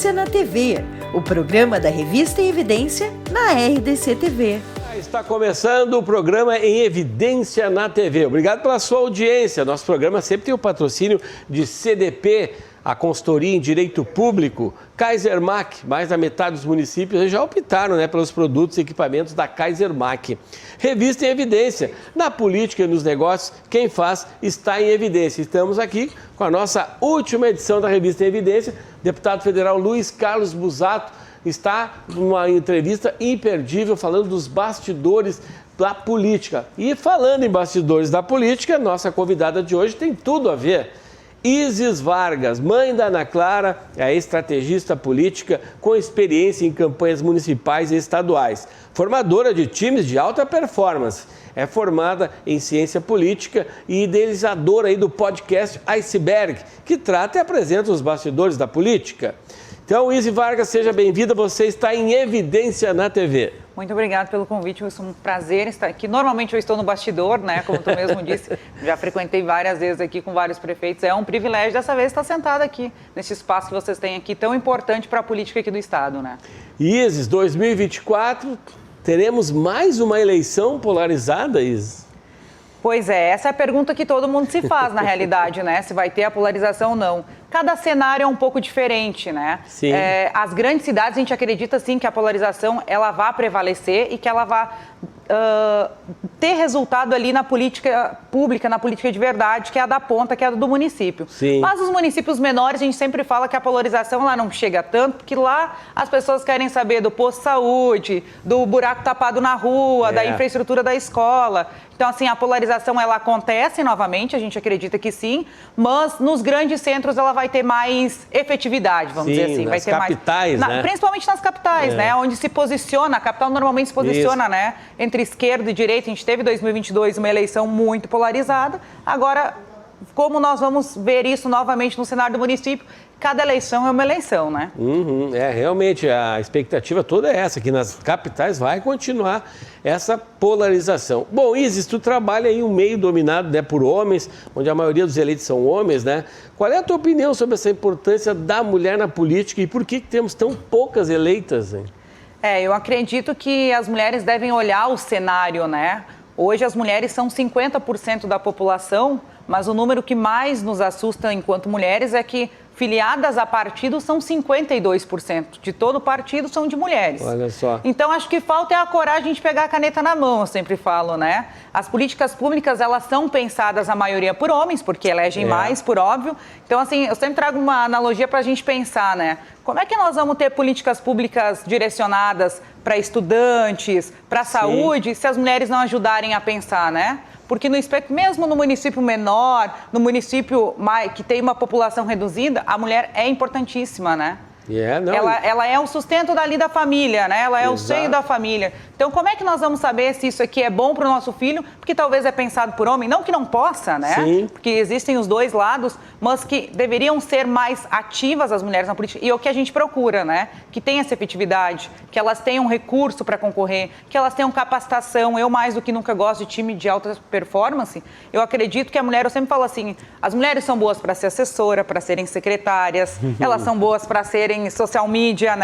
Evidência na TV, o programa da revista Em Evidência na RDC TV. Está começando o programa Em Evidência na TV. Obrigado pela sua audiência. Nosso programa sempre tem o patrocínio de CDP, a consultoria em direito público, Kaisermac. Mais da metade dos municípios já optaram pelos produtos e equipamentos da Kaisermac. Revista Em Evidência. Na política e nos negócios, quem faz está em evidência. Estamos aqui com a nossa última edição da Revista Em Evidência. Deputado federal Luiz Carlos Busato está numa entrevista imperdível falando dos bastidores da política. E falando em bastidores da política, nossa convidada de hoje tem tudo a ver. Isis Vargas, mãe da Ana Clara, é estrategista política com experiência em campanhas municipais e estaduais. Formadora de times de alta performance. É formada em ciência política e idealizadora do podcast Iceberg, que trata e apresenta os bastidores da política. Então, Isis Vargas, seja bem-vinda. Você está em Evidência na TV. Muito obrigada pelo convite, é um prazer estar aqui. Normalmente eu estou no bastidor, como tu mesmo disse, já frequentei várias vezes aqui com vários prefeitos. É um privilégio dessa vez estar sentada aqui, nesse espaço que vocês têm aqui, tão importante para a política aqui do Estado, Isis, 2024, teremos mais uma eleição polarizada, Isis? Pois é, essa é a pergunta que todo mundo se faz, na realidade, se vai ter a polarização ou não. Cada cenário é um pouco diferente, Sim. As grandes cidades, a gente acredita, sim, que a polarização, ela vai prevalecer e que ela vai ter resultado ali na política pública, na política de verdade, que é a da ponta, que é a do município. Sim. Mas os municípios menores, a gente sempre fala que a polarização lá não chega tanto, porque lá as pessoas querem saber do posto de saúde, do buraco tapado na rua, da infraestrutura da escola. Então, assim, a polarização, ela acontece novamente, a gente acredita que sim, mas nos grandes centros ela vai ter mais efetividade, vamos dizer assim. Nas vai ter capitais, mais, principalmente nas capitais, onde se posiciona, a capital normalmente se posiciona, entre esquerda e direita. A gente teve em 2022 uma eleição muito polarizada. Agora, como nós vamos ver isso novamente no cenário do município, cada eleição é uma eleição, Realmente, a expectativa toda é essa, que nas capitais vai continuar essa polarização. Bom, Isis, tu trabalha em um meio dominado por homens, onde a maioria dos eleitos são homens, Qual é a tua opinião sobre essa importância da mulher na política e por que temos tão poucas eleitas, eu acredito que as mulheres devem olhar o cenário, Hoje as mulheres são 50% da população, mas o número que mais nos assusta enquanto mulheres é que filiadas a partidos são 52%. De todo partido são de mulheres. Olha só. Então, acho que falta é a coragem de pegar a caneta na mão, eu sempre falo, As políticas públicas, elas são pensadas, a maioria, por homens, porque elegem mais, por óbvio. Então, assim, eu sempre trago uma analogia para a gente pensar, Como é que nós vamos ter políticas públicas direcionadas para estudantes, para a saúde, se as mulheres não ajudarem a pensar, Porque mesmo no município menor, no município que tem uma população reduzida, a mulher é importantíssima, Ela é o sustento dali da família, Ela é o seio da família. Então, como é que nós vamos saber se isso aqui é bom para o nosso filho? Porque talvez é pensado por homem, não que não possa, Sim. Porque existem os dois lados, mas que deveriam ser mais ativas as mulheres na política. E é o que a gente procura, Que tenha essa efetividade, que elas tenham recurso para concorrer, que elas tenham capacitação. Eu, mais do que nunca, gosto de time de alta performance. Eu acredito que a mulher, eu sempre falo assim, as mulheres são boas para ser assessora, para serem secretárias, elas são boas para serem social media,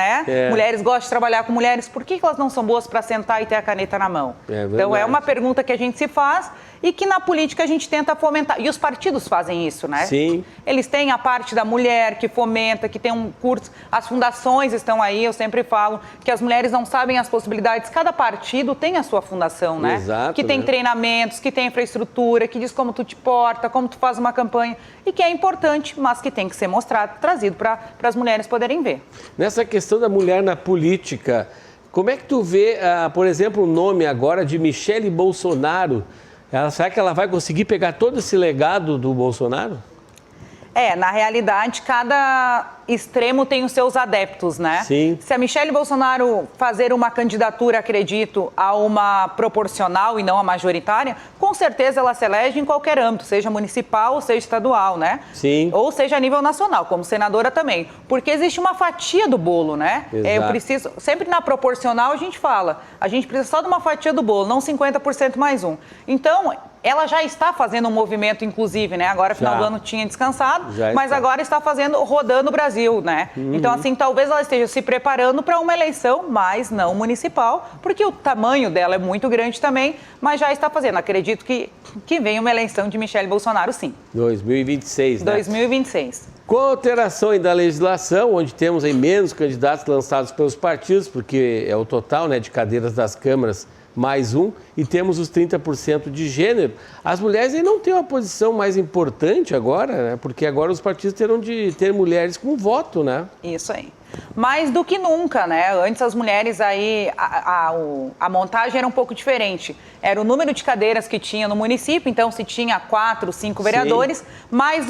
Mulheres gostam de trabalhar com mulheres, por que elas não são boas para sentar e ter a caneta na mão? Então, é uma pergunta que a gente se faz e que na política a gente tenta fomentar. E os partidos fazem isso, Sim. Eles têm a parte da mulher que fomenta, que tem um curso, as fundações estão aí, eu sempre falo que as mulheres não sabem as possibilidades. Cada partido tem a sua fundação, Exato, que tem treinamentos, que tem infraestrutura, que diz como tu te porta, como tu faz uma campanha, e que é importante, mas que tem que ser mostrado, trazido para as mulheres poderem ver. Nessa questão da mulher na política, como é que tu vê, por exemplo, o nome agora de Michele Bolsonaro? Será que ela vai conseguir pegar todo esse legado do Bolsonaro? Na realidade, cada extremo tem os seus adeptos, Sim. Se a Michele Bolsonaro fazer uma candidatura, acredito, a uma proporcional e não a majoritária, com certeza ela se elege em qualquer âmbito, seja municipal ou seja estadual, Sim. Ou seja a nível nacional, como senadora também. Porque existe uma fatia do bolo, Eu preciso, sempre na proporcional a gente fala, a gente precisa só de uma fatia do bolo, não 50% mais um. Então, ela já está fazendo um movimento, inclusive, né? Agora, final do ano, tinha descansado, mas agora está fazendo, rodando o Brasil, né? Então, assim, talvez ela esteja se preparando para uma eleição, mas não municipal, porque o tamanho dela é muito grande também, mas já está fazendo. Acredito que venha uma eleição de Michele Bolsonaro, sim. 2026, né? 2026. Com a alteração da legislação, onde temos aí menos candidatos lançados pelos partidos, porque é o total, né, de cadeiras das câmaras mais um, e temos os 30% de gênero, as mulheres aí não têm uma posição mais importante agora, né? Porque agora os partidos terão de ter mulheres com voto, né? Isso aí. Mais do que nunca, né? Antes as mulheres aí, a montagem era um pouco diferente. Era o número de cadeiras que tinha no município, então se tinha 4, 5 vereadores, mais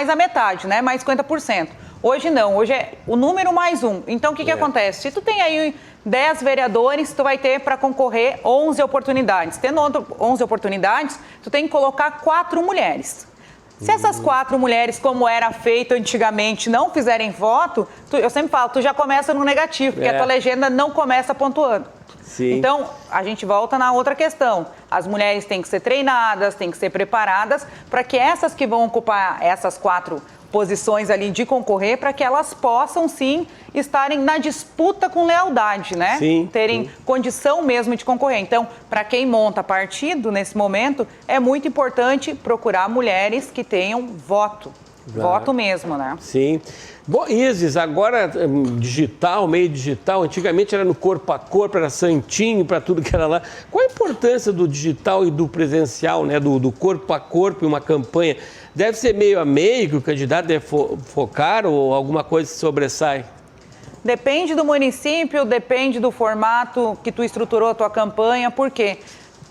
a metade, né? Mais 50%. Hoje não, hoje é o número mais um. Então o que acontece? Se tu tem aí 10 vereadores, tu vai ter para concorrer 11 oportunidades. Tendo 11 oportunidades, tu tem que colocar 4 mulheres. Se essas 4 mulheres, como era feito antigamente, não fizerem voto, eu sempre falo, tu já começa no negativo, porque a tua legenda não começa pontuando. Sim. Então, a gente volta na outra questão. As mulheres têm que ser treinadas, têm que ser preparadas para que essas que vão ocupar essas 4 posições ali de concorrer, para que elas possam, sim, estarem na disputa com lealdade, né? Sim, terem condição mesmo de concorrer. Então, para quem monta partido nesse momento, é muito importante procurar mulheres que tenham voto. Voto mesmo, né? Sim. Bom, Isis, agora digital, meio digital, antigamente era no corpo a corpo, era santinho para tudo que era lá. Qual a importância do digital e do presencial, né? Do corpo a corpo em uma campanha? Deve ser meio a meio que o candidato deve focar ou alguma coisa se sobressai? Depende do município, depende do formato que tu estruturou a tua campanha, porque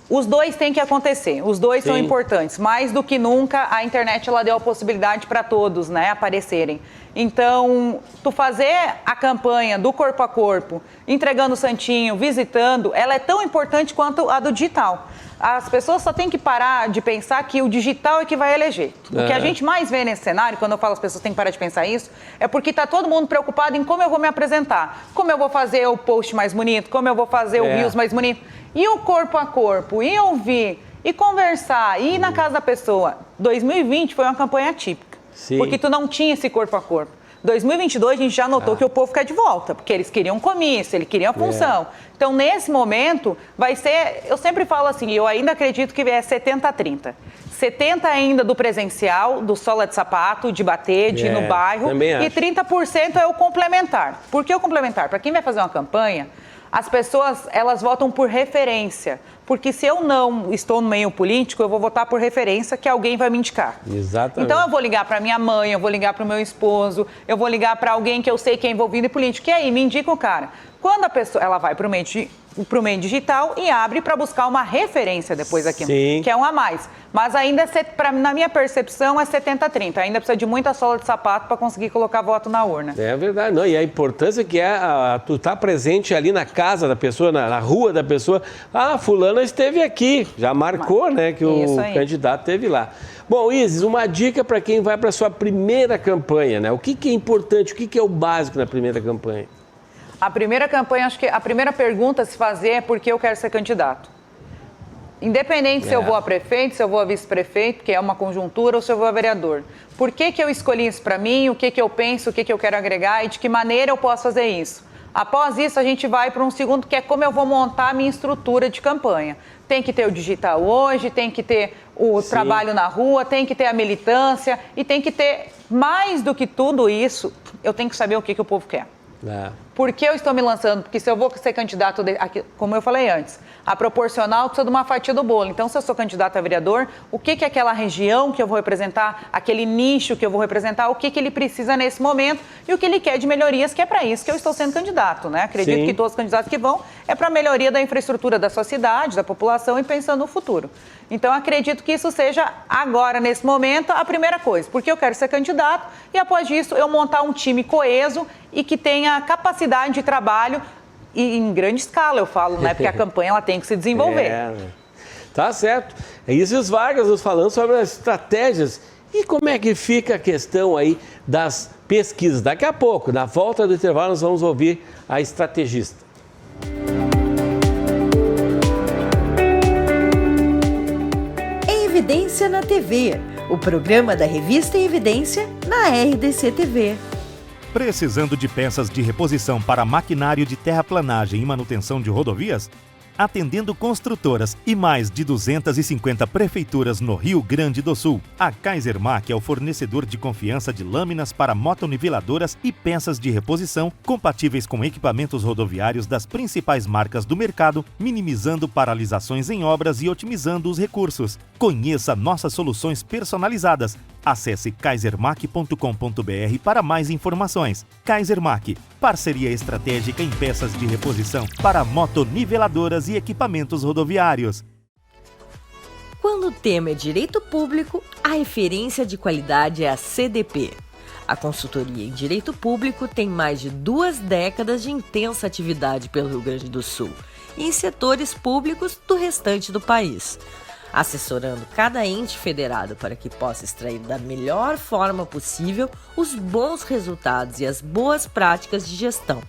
os dois têm que acontecer, os dois são importantes. Mais do que nunca, a internet ela deu a possibilidade para todos, né, aparecerem. Então, tu fazer a campanha do corpo a corpo, entregando o santinho, visitando, ela é tão importante quanto a do digital. As pessoas só têm que parar de pensar que o digital é que vai eleger. O que a gente mais vê nesse cenário, quando eu falo as pessoas têm que parar de pensar isso, é porque está todo mundo preocupado em como eu vou me apresentar, como eu vou fazer o post mais bonito, como eu vou fazer o Reels mais bonito. E o corpo a corpo, e ouvir, e conversar, e ir na casa da pessoa. 2020 foi uma campanha atípica, porque tu não tinha esse corpo a corpo. 2022 a gente já notou que o povo quer de volta, porque eles queriam comício, eles queriam função. Então, nesse momento, vai ser, eu sempre falo assim, eu ainda acredito que é 70-30. 70% ainda do presencial, do sola de sapato, de bater, de ir no bairro, e 30% é o complementar. Por que o complementar? Para quem vai fazer uma campanha, as pessoas, elas votam por referência. Porque se eu não estou no meio político, eu vou votar por referência que alguém vai me indicar. Exatamente. Então eu vou ligar para minha mãe, eu vou ligar para o meu esposo, eu vou ligar para alguém que eu sei que é envolvido em política. E aí, me indica o cara. Quando a pessoa, ela vai para o meio digital e abre para buscar uma referência depois aqui, que é um a mais. Mas ainda, na minha percepção, é 70-30. Ainda precisa de muita sola de sapato para conseguir colocar voto na urna. É verdade. Não, e a importância que é tu estar presente ali na casa da pessoa, na rua da pessoa. Ah, fulana esteve aqui. Já marcou, né, que o candidato esteve lá. Bom, Isis, uma dica para quem vai para a sua primeira campanha, né? O que é importante, o que é o básico na primeira campanha? A primeira campanha, acho que a primeira pergunta a se fazer é por que eu quero ser candidato. Independente se eu vou a prefeito, se eu vou a vice-prefeito, que é uma conjuntura, ou se eu vou a vereador. Por que eu escolhi isso para mim, o que eu penso, o que eu quero agregar e de que maneira eu posso fazer isso. Após isso, a gente vai para um segundo, que é como eu vou montar a minha estrutura de campanha. Tem que ter o digital hoje, tem que ter o trabalho na rua, tem que ter a militância e tem que ter, mais do que tudo isso, eu tenho que saber o que o povo quer. Por que eu estou me lançando? Porque se eu vou ser candidato, como eu falei antes, a proporcional precisa de uma fatia do bolo. Então, se eu sou candidato a vereador, o que é aquela região que eu vou representar, aquele nicho que eu vou representar, o que ele precisa nesse momento e o que ele quer de melhorias, que é para isso que eu estou sendo candidato, né? Acredito que todos os candidatos que vão é para a melhoria da infraestrutura da sua cidade, da população e pensando no futuro. Então, acredito que isso seja agora, nesse momento, a primeira coisa. Porque eu quero ser candidato e, após isso, eu montar um time coeso e que tenha capacidade de trabalho e em grande escala, eu falo, né? Porque a campanha ela tem que se desenvolver. Tá certo. Isis Vargas nos falando sobre as estratégias. E como é que fica a questão aí das pesquisas? Daqui a pouco, na volta do intervalo, nós vamos ouvir a estrategista. Evidência na TV, o programa da revista Evidência na RDC TV. Precisando de peças de reposição para maquinário de terraplanagem e manutenção de rodovias? Atendendo construtoras e mais de 250 prefeituras no Rio Grande do Sul, a Kaisermac é o fornecedor de confiança de lâminas para motoniveladoras e peças de reposição compatíveis com equipamentos rodoviários das principais marcas do mercado, minimizando paralisações em obras e otimizando os recursos. Conheça nossas soluções personalizadas. Acesse kaisermac.com.br para mais informações. Kaisermac, parceria estratégica em peças de reposição para motoniveladoras e equipamentos rodoviários. Quando o tema é direito público, a referência de qualidade é a CDP. A consultoria em direito público tem mais de 2 décadas de intensa atividade pelo Rio Grande do Sul e em setores públicos do restante do país, assessorando cada ente federado para que possa extrair da melhor forma possível os bons resultados e as boas práticas de gestão.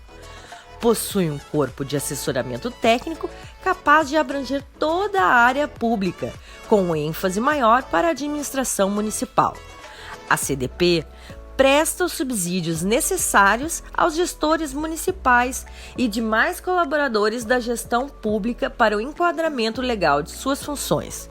Possui um corpo de assessoramento técnico capaz de abranger toda a área pública, com ênfase maior para a administração municipal. A CDP presta os subsídios necessários aos gestores municipais e demais colaboradores da gestão pública para o enquadramento legal de suas funções,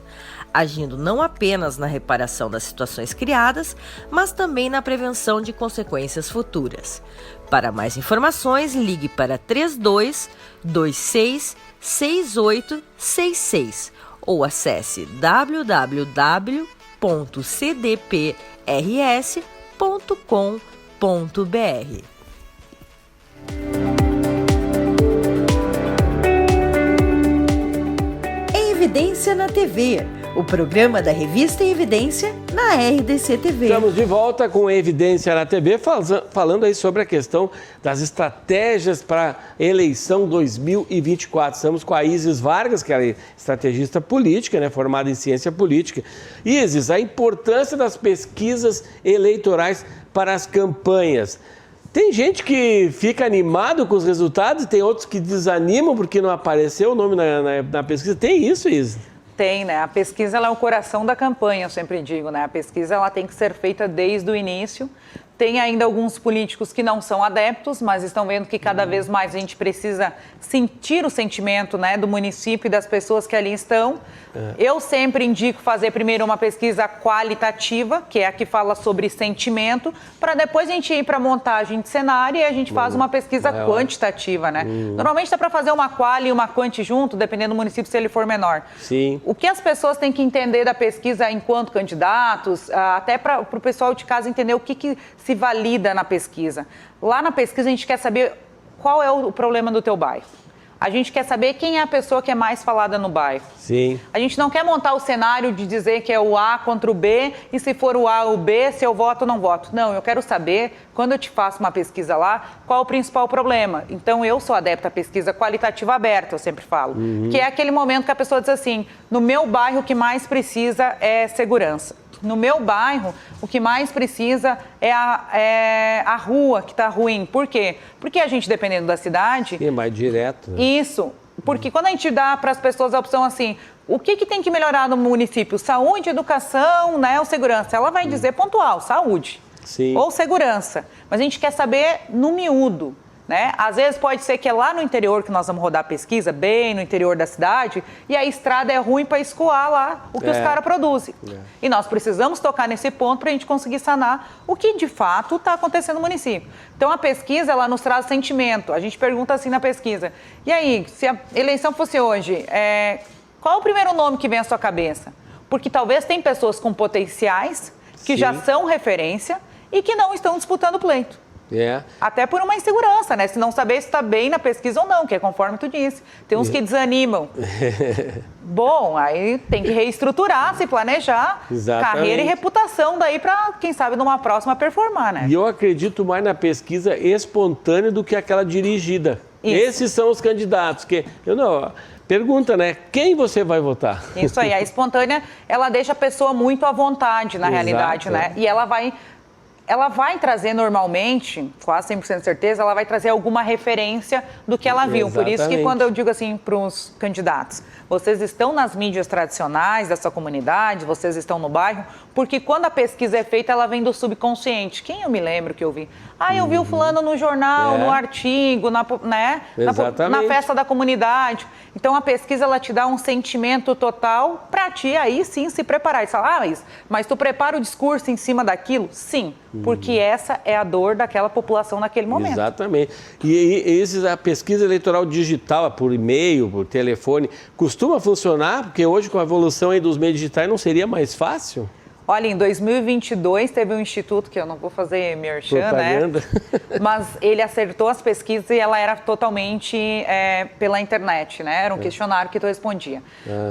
agindo não apenas na reparação das situações criadas, mas também na prevenção de consequências futuras. Para mais informações, ligue para 32 26 6866 ou acesse www.cdprs.com.br. Evidência na TV, o programa da revista Evidência na RDC TV. Estamos de volta com Evidência na TV, falando aí sobre a questão das estratégias para a eleição 2024. Estamos com a Isis Vargas, que é estrategista política, né, formada em ciência política. Isis, a importância das pesquisas eleitorais para as campanhas. Tem gente que fica animado com os resultados e tem outros que desanimam porque não apareceu o nome na pesquisa. Tem isso, Isis? Tem, né? A pesquisa ela é o coração da campanha, eu sempre digo, né? A pesquisa ela tem que ser feita desde o início. Tem ainda alguns políticos que não são adeptos, mas estão vendo que cada vez mais a gente precisa sentir o sentimento, né, do município e das pessoas que ali estão. Eu sempre indico fazer primeiro uma pesquisa qualitativa, que é a que fala sobre sentimento, para depois a gente ir para a montagem de cenário e a gente faz uma pesquisa quantitativa, né? Normalmente dá para fazer uma quali e uma quanti junto, dependendo do município, se ele for menor. Sim. O que as pessoas têm que entender da pesquisa enquanto candidatos, até para o pessoal de casa entender o que se valida na pesquisa. Lá na pesquisa a gente quer saber qual é o problema do teu bairro. A gente quer saber quem é a pessoa que é mais falada no bairro. Sim. A gente não quer montar o cenário de dizer que é o A contra o B e se for o A ou o B, se eu voto ou não voto. Não, eu quero saber, quando eu te faço uma pesquisa lá, qual é o principal problema. Então, eu sou adepta à pesquisa qualitativa aberta, eu sempre falo. Que é aquele momento que a pessoa diz assim, no meu bairro o que mais precisa é segurança. No meu bairro, o que mais precisa é a rua que está ruim. Por quê? Porque a gente, dependendo da cidade... É mais direto. Né? Isso. Porque quando a gente dá para as pessoas a opção assim, o que tem que melhorar no município? Saúde, educação, né, ou segurança? Ela vai dizer pontual, saúde. Sim. Ou segurança. Mas a gente quer saber no miúdo. Né? Às vezes pode ser que é lá no interior que nós vamos rodar a pesquisa, bem no interior da cidade, e a estrada é ruim para escoar lá o que os caras produzem. E nós precisamos tocar nesse ponto para a gente conseguir sanar o que de fato está acontecendo no município. Então a pesquisa ela nos traz sentimento. A gente pergunta assim na pesquisa, e aí, se a eleição fosse hoje, qual é o primeiro nome que vem à sua cabeça? Porque talvez tem pessoas com potenciais que já são referência e que não estão disputando o pleito. Até por uma insegurança, né? Se não saber se está bem na pesquisa ou não, que é conforme tu disse. Tem uns que desanimam. Bom, aí tem que reestruturar, se planejar, carreira e reputação daí para, quem sabe, numa próxima performar, né? E eu acredito mais na pesquisa espontânea do que aquela dirigida. Isso. Esses são os candidatos que... Pergunta, né? Quem você vai votar? Isso aí, a espontânea, ela deixa a pessoa muito à vontade, na realidade, né? E ela vai... ela vai trazer normalmente, quase 100% de certeza, ela vai trazer alguma referência do que ela viu. Exatamente. Por isso que quando eu digo assim para os candidatos, vocês estão nas mídias tradicionais dessa comunidade, vocês estão no bairro, porque quando a pesquisa é feita, ela vem do subconsciente. Quem eu me lembro que eu vi? Eu vi o fulano no jornal, no artigo, na festa da comunidade. Então, a pesquisa, ela te dá um sentimento total para ti, aí sim, se preparar. E falar, mas tu prepara o discurso em cima daquilo? Sim, porque essa é a dor daquela população naquele momento. Exatamente. E a pesquisa eleitoral digital, por e-mail, por telefone, costuma funcionar? Porque hoje, com a evolução aí dos meios digitais, não seria mais fácil? Olha, em 2022 teve um instituto, que eu não vou fazer merchan, propaganda, né? Mas ele acertou as pesquisas e ela era totalmente pela internet, né? Era um questionário que tu respondia.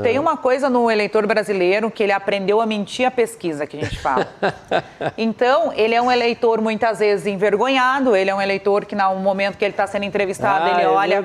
Tem uma coisa no eleitor brasileiro que ele aprendeu a mentir a pesquisa, que a gente fala. Então, ele é um eleitor muitas vezes envergonhado, ele é um eleitor que no momento que ele está sendo entrevistado, ele olha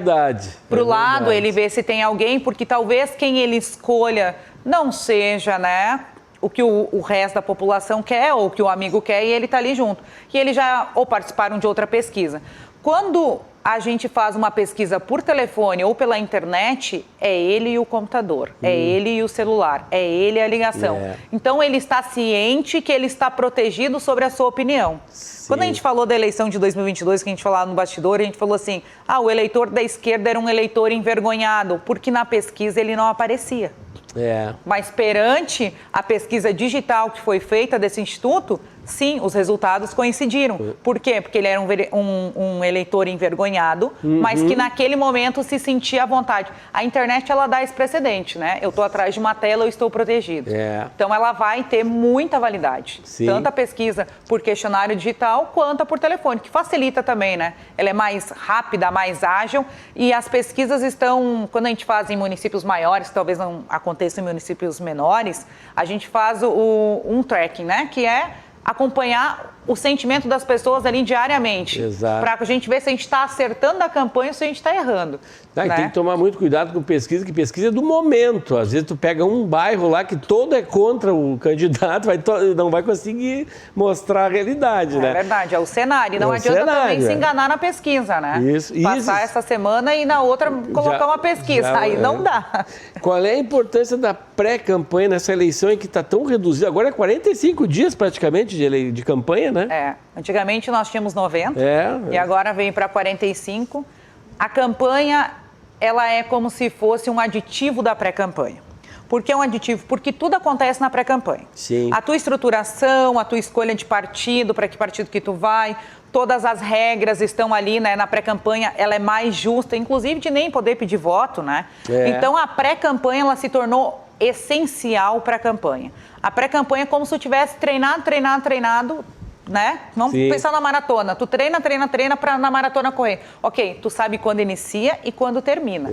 para o lado, ele vê se tem alguém, porque talvez quem ele escolha não seja, né, o que o resto da população quer ou o que o amigo quer, e ele está ali junto. E eles já ou participaram de outra pesquisa. Quando a gente faz uma pesquisa por telefone ou pela internet, é ele e o computador, é ele e o celular, é ele e a ligação. Então, ele está ciente que ele está protegido sobre a sua opinião. Sim. Quando a gente falou da eleição de 2022, que a gente falou no bastidor, a gente falou assim, o eleitor da esquerda era um eleitor envergonhado, porque na pesquisa ele não aparecia. Mas perante a pesquisa digital que foi feita desse instituto, sim, os resultados coincidiram. Por quê? Porque ele era um eleitor envergonhado, mas que naquele momento se sentia à vontade. A internet, ela dá esse precedente, né? Eu estou atrás de uma tela, eu estou protegido. Então, ela vai ter muita validade. Sim. Tanto a pesquisa por questionário digital, quanto a por telefone, que facilita também, né? Ela é mais rápida, mais ágil, e as pesquisas estão, quando a gente faz em municípios maiores, talvez não aconteça em municípios menores, a gente faz um tracking, né? Que é acompanhar o sentimento das pessoas ali diariamente. Para a gente ver se a gente está acertando a campanha ou se a gente está errando. Né? Tem que tomar muito cuidado com pesquisa, que pesquisa é do momento. Às vezes tu pega um bairro lá que todo é contra o candidato, não vai conseguir mostrar a realidade, né? É verdade, é o cenário. Não adianta também se enganar na pesquisa, né? Passar essa semana e na outra colocar uma pesquisa. Aí não dá. Qual é a importância da pré-campanha nessa eleição em que está tão reduzida? Agora é 45 dias praticamente de campanha, né? Antigamente nós tínhamos 90 e agora vem para 45. A campanha, ela é como se fosse um aditivo da pré-campanha. Por que um aditivo? Porque tudo acontece na pré-campanha. A tua estruturação, a tua escolha de partido, para que partido que tu vai, todas as regras estão ali, né, na pré-campanha, ela é mais justa, inclusive de nem poder pedir voto, né? Então, a pré-campanha, ela se tornou essencial para a campanha. A pré-campanha é como se tu tivesse treinado, né? Vamos pensar na maratona. Tu treina para na maratona correr. Ok, tu sabe quando inicia e quando termina.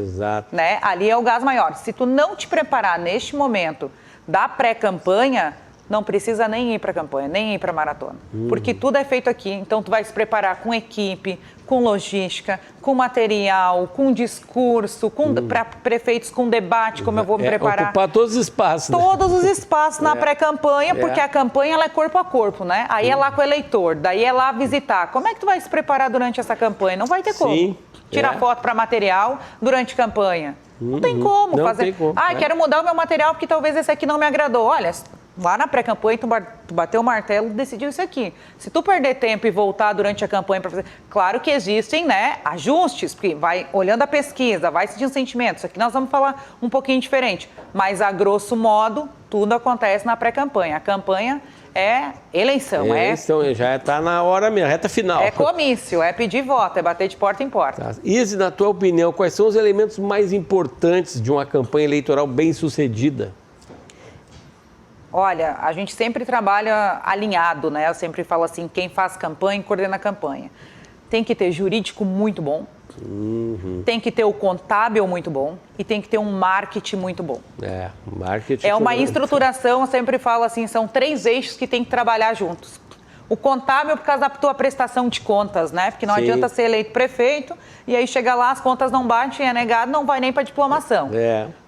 Né? Ali é o gás maior. Se tu não te preparar neste momento da pré-campanha, não precisa nem ir para a campanha, nem ir para a maratona. Porque tudo é feito aqui. Então, tu vai se preparar com equipe, com logística, com material, com discurso, para prefeitos com debate, como eu vou me preparar. Ocupar todos os espaços. Todos os espaços na pré-campanha, porque a campanha ela é corpo a corpo, né? Aí é lá com o eleitor, daí é lá visitar. Como é que tu vai se preparar durante essa campanha? Não vai ter como. Tirar foto para material durante campanha. Não tem como fazer. Tem como, quero mudar o meu material porque talvez esse aqui não me agradou. Olha, lá na pré-campanha, tu bateu o martelo e decidiu isso aqui. Se tu perder tempo e voltar durante a campanha para fazer... Claro que existem, né, ajustes, porque vai olhando a pesquisa, vai sentindo sentimentos. Aqui nós vamos falar um pouquinho diferente. Mas, a grosso modo, tudo acontece na pré-campanha. A campanha é eleição. Já está na hora mesmo, reta final. É comício, é pedir voto, é bater de porta em porta. Izzy, na tua opinião, quais são os elementos mais importantes de uma campanha eleitoral bem-sucedida? Olha, a gente sempre trabalha alinhado, né? Eu sempre falo assim, quem faz campanha, coordena a campanha. Tem que ter jurídico muito bom, tem que ter o contábil muito bom e tem que ter um marketing muito bom. Marketing. É uma estruturação, eu sempre falo assim, são 3 eixos que tem que trabalhar juntos. O contábil por causa da tua prestação de contas, né? Porque não adianta ser eleito prefeito e aí chega lá, as contas não batem, é negado, não vai nem para diplomação.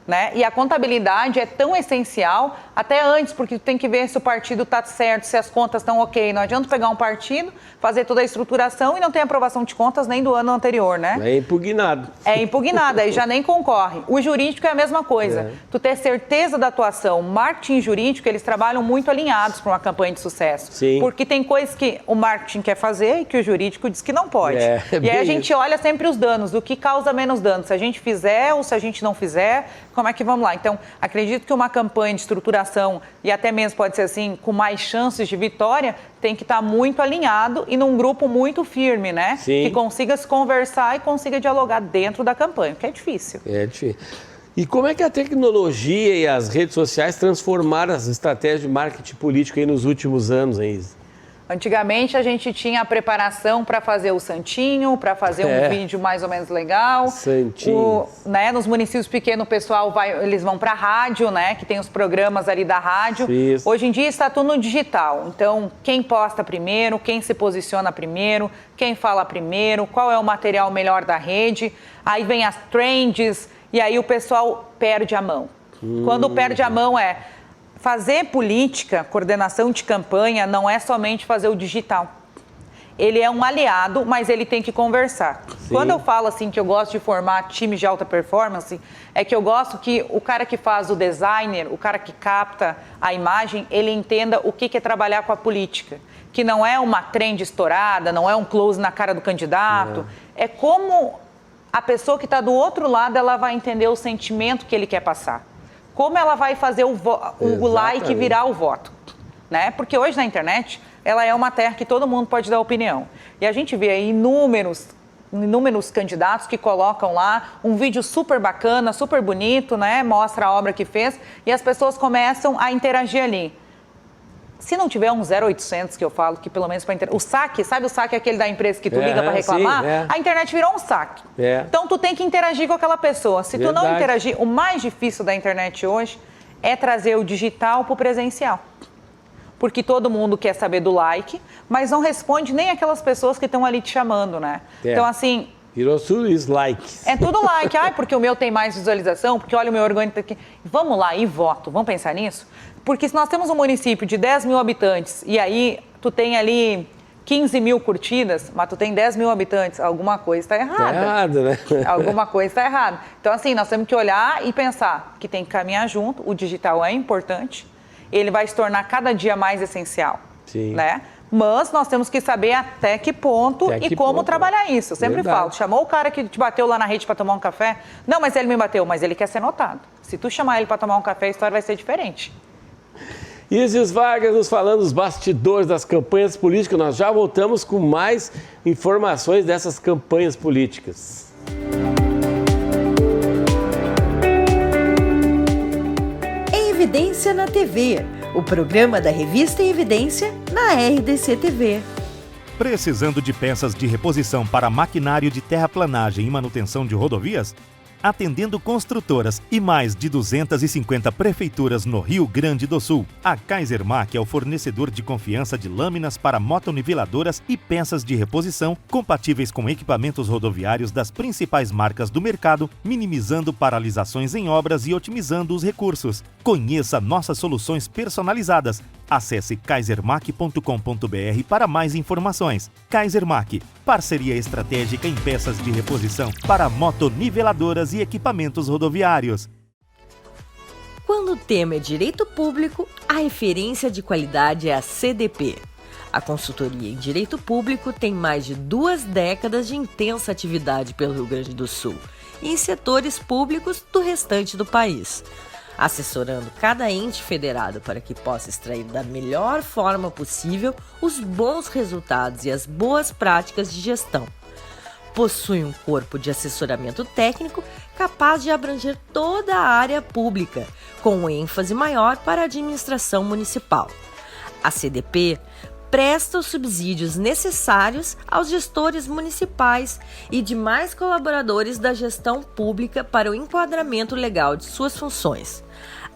Né? E a contabilidade é tão essencial, até antes, porque tem que ver se o partido está certo, se as contas estão ok. Não adianta pegar um partido, fazer toda a estruturação e não ter aprovação de contas nem do ano anterior, né? É impugnado. É impugnado, aí já nem concorre. O jurídico é a mesma coisa. Tu ter certeza da atuação. Marketing e jurídico, eles trabalham muito alinhados para uma campanha de sucesso. Sim. Porque tem coisas que o marketing quer fazer e que o jurídico diz que não pode. E aí a gente olha sempre os danos, do que causa menos dano. Se a gente fizer ou se a gente não fizer, como é que vamos lá? Então, acredito que uma campanha de estruturação, e até mesmo pode ser assim, com mais chances de vitória, tem que estar muito alinhado e num grupo muito firme, né? Sim. Que consiga se conversar e consiga dialogar dentro da campanha, que é difícil. É difícil. E como é que a tecnologia e as redes sociais transformaram as estratégias de marketing político aí nos últimos anos, hein, Isa? Antigamente a gente tinha a preparação para fazer o santinho, para fazer um vídeo mais ou menos legal. Santinho. Nos municípios pequenos o pessoal eles vão para a rádio, né? Que tem os programas ali da rádio. Isso. Hoje em dia está tudo no digital. Então, quem posta primeiro, quem se posiciona primeiro, quem fala primeiro, qual é o material melhor da rede. Aí vem as trends e aí o pessoal perde a mão. Quando perde a mão fazer política, coordenação de campanha, não é somente fazer o digital. Ele é um aliado, mas ele tem que conversar. Sim. Quando eu falo assim que eu gosto de formar times de alta performance, é que eu gosto que o cara que faz o designer, o cara que capta a imagem, ele entenda o que é trabalhar com a política. Que não é uma trend estourada, não é um close na cara do candidato. É como a pessoa que está do outro lado, ela vai entender o sentimento que ele quer passar. Como ela vai fazer o like virar o voto, né? Porque hoje na internet, ela é uma terra que todo mundo pode dar opinião. E a gente vê aí inúmeros candidatos que colocam lá um vídeo super bacana, super bonito, né? Mostra a obra que fez e as pessoas começam a interagir ali. Se não tiver um 0800 que eu falo, que pelo menos para o saque, sabe o saque aquele da empresa que tu liga para reclamar? Sim, A internet virou um saque. Então tu tem que interagir com aquela pessoa. Se tu não interagir, o mais difícil da internet hoje é trazer o digital para o presencial. Porque todo mundo quer saber do like, mas não responde nem aquelas pessoas que estão ali te chamando, né? Então assim... Virou tudo isso, likes. É tudo like. Porque o meu tem mais visualização, porque olha o meu orgânico aqui. Vamos lá e voto. Vamos pensar nisso? Porque se nós temos um município de 10 mil habitantes e aí tu tem ali 15 mil curtidas, mas tu tem 10 mil habitantes, alguma coisa está errada. Está errado, né? Alguma coisa está errada. Então, assim, nós temos que olhar e pensar que tem que caminhar junto. O digital é importante. Ele vai se tornar cada dia mais essencial. Sim. Né? Mas nós temos que saber até que ponto e como trabalhar isso. Eu sempre falo, chamou o cara que te bateu lá na rede para tomar um café? Não, mas ele me bateu, mas ele quer ser notado. Se tu chamar ele para tomar um café, a história vai ser diferente. Isis Vargas nos falando dos bastidores das campanhas políticas. Nós já voltamos com mais informações dessas campanhas políticas. Em Evidência na TV, o programa da revista Evidência na RDC TV. Precisando de peças de reposição para maquinário de terraplanagem e manutenção de rodovias? Atendendo construtoras e mais de 250 prefeituras no Rio Grande do Sul, a Kaisermac é o fornecedor de confiança de lâminas para motoniveladoras e peças de reposição compatíveis com equipamentos rodoviários das principais marcas do mercado, minimizando paralisações em obras e otimizando os recursos. Conheça nossas soluções personalizadas. Acesse kaisermac.com.br para mais informações. Kaisermac, parceria estratégica em peças de reposição para motoniveladoras e equipamentos rodoviários. Quando o tema é direito público, a referência de qualidade é a CDP. A consultoria em direito público tem mais de 2 décadas de intensa atividade pelo Rio Grande do Sul e em setores públicos do restante do país, assessorando cada ente federado para que possa extrair da melhor forma possível os bons resultados e as boas práticas de gestão. Possui um corpo de assessoramento técnico capaz de abranger toda a área pública, com ênfase maior para a administração municipal. A CDP presta os subsídios necessários aos gestores municipais e demais colaboradores da gestão pública para o enquadramento legal de suas funções,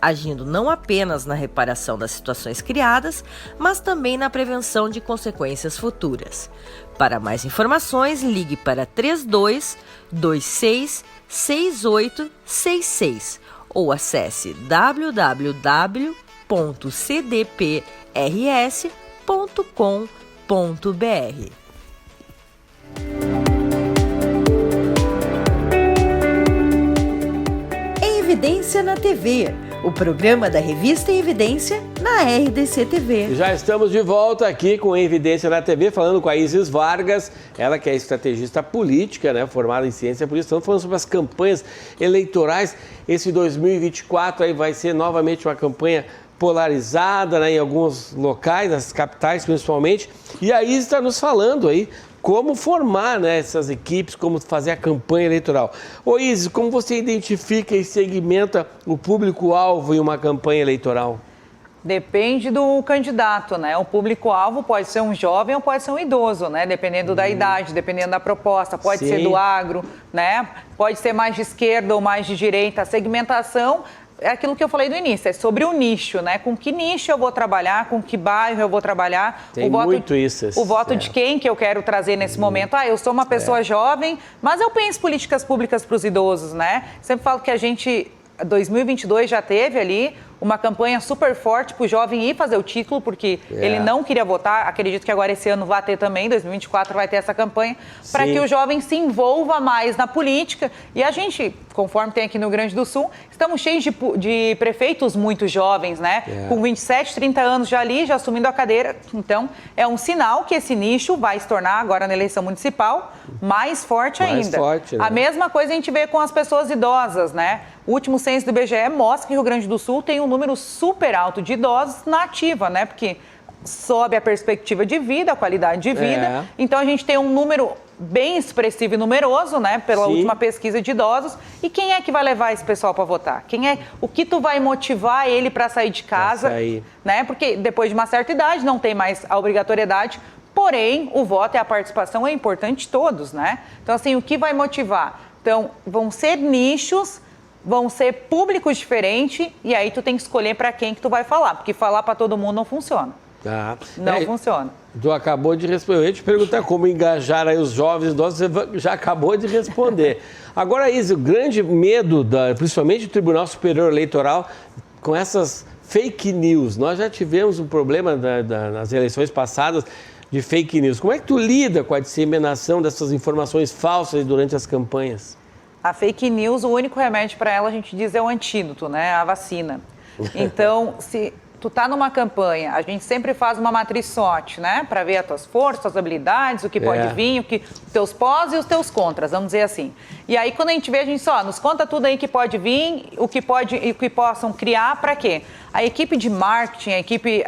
agindo não apenas na reparação das situações criadas, mas também na prevenção de consequências futuras. Para mais informações, ligue para 32 26 6866 ou acesse www.cdp.org.br. www.cdprs.com.br. Evidência na TV, o programa da revista Evidência na RDC TV. Já estamos de volta aqui com Evidência na TV, falando com a Isis Vargas, ela que é estrategista política, né, formada em ciência política. Estamos falando sobre as campanhas eleitorais. Esse 2024 aí vai ser novamente uma campanha polarizada, né, em alguns locais, nas capitais principalmente. E a Isis está nos falando aí como formar, né, essas equipes, como fazer a campanha eleitoral. Ô Isis, como você identifica e segmenta o público-alvo em uma campanha eleitoral? Depende do candidato, né? O público-alvo pode ser um jovem ou pode ser um idoso, né? Dependendo da idade, dependendo da proposta. Pode ser do agro, né? Pode ser mais de esquerda ou mais de direita. A segmentação é aquilo que eu falei no início, é sobre o nicho, né? Com que nicho eu vou trabalhar, com que bairro eu vou trabalhar. Tem muito isso. O voto de quem que eu quero trazer nesse momento. Ah, eu sou uma pessoa jovem, mas eu penso políticas públicas para os idosos, né? Sempre falo que a gente, 2022 já teve ali uma campanha super forte para o jovem ir fazer o título, porque ele não queria votar. Acredito que agora esse ano vai ter também, 2024 vai ter essa campanha, para que o jovem se envolva mais na política. E a gente, conforme tem aqui no Rio Grande do Sul, estamos cheios de prefeitos muito jovens, né? Com 27, 30 anos já ali, já assumindo a cadeira. Então, é um sinal que esse nicho vai se tornar, agora na eleição municipal, mais forte ainda. Forte, né? A mesma coisa a gente vê com as pessoas idosas, né? O último censo do IBGE mostra que o Rio Grande do Sul tem um número super alto de idosos na ativa, né? Porque sobe a perspectiva de vida, a qualidade de vida. Então, a gente tem um número bem expressivo e numeroso, né? Pela última pesquisa de idosos. E quem é que vai levar esse pessoal para votar? O que tu vai motivar ele para sair de casa? Né? Porque depois de uma certa idade não tem mais a obrigatoriedade. Porém, o voto e a participação é importante de todos, né? Então, assim, o que vai motivar? Então, vão ser nichos, vão ser públicos diferentes, e aí tu tem que escolher para quem que tu vai falar, porque falar para todo mundo não funciona. Não funciona. Tu acabou de responder. Eu ia te perguntar como engajar aí os jovens idosos, você já acabou de responder. Agora, Isis, o grande medo, principalmente do Tribunal Superior Eleitoral, com essas fake news. Nós já tivemos um problema nas eleições passadas de fake news. Como é que tu lida com a disseminação dessas informações falsas durante as campanhas? A fake news, o único remédio para ela, a gente diz, é o antídoto, né? A vacina. Então, se tu tá numa campanha, a gente sempre faz uma matriz SWOT, né? Para ver as tuas forças, as tuas habilidades, o que pode vir, os teus pós e os teus contras, vamos dizer assim. E aí, quando a gente vê, a gente só nos conta tudo aí que pode vir, o que possam criar, para quê? A equipe de marketing, a equipe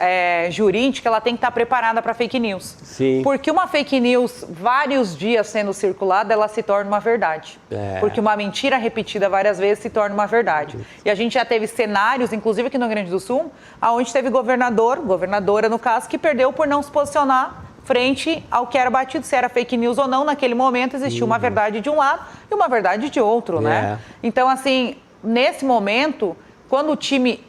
jurídica, ela tem que estar preparada para fake news. Sim. Porque uma fake news, vários dias sendo circulada, ela se torna uma verdade. Porque uma mentira repetida várias vezes se torna uma verdade. E a gente já teve cenários, inclusive aqui no Rio Grande do Sul, onde teve governadora no caso, que perdeu por não se posicionar frente ao que era batido, se era fake news ou não. Naquele momento existia uma verdade de um lado e uma verdade de outro, né? Então, assim, nesse momento, quando o time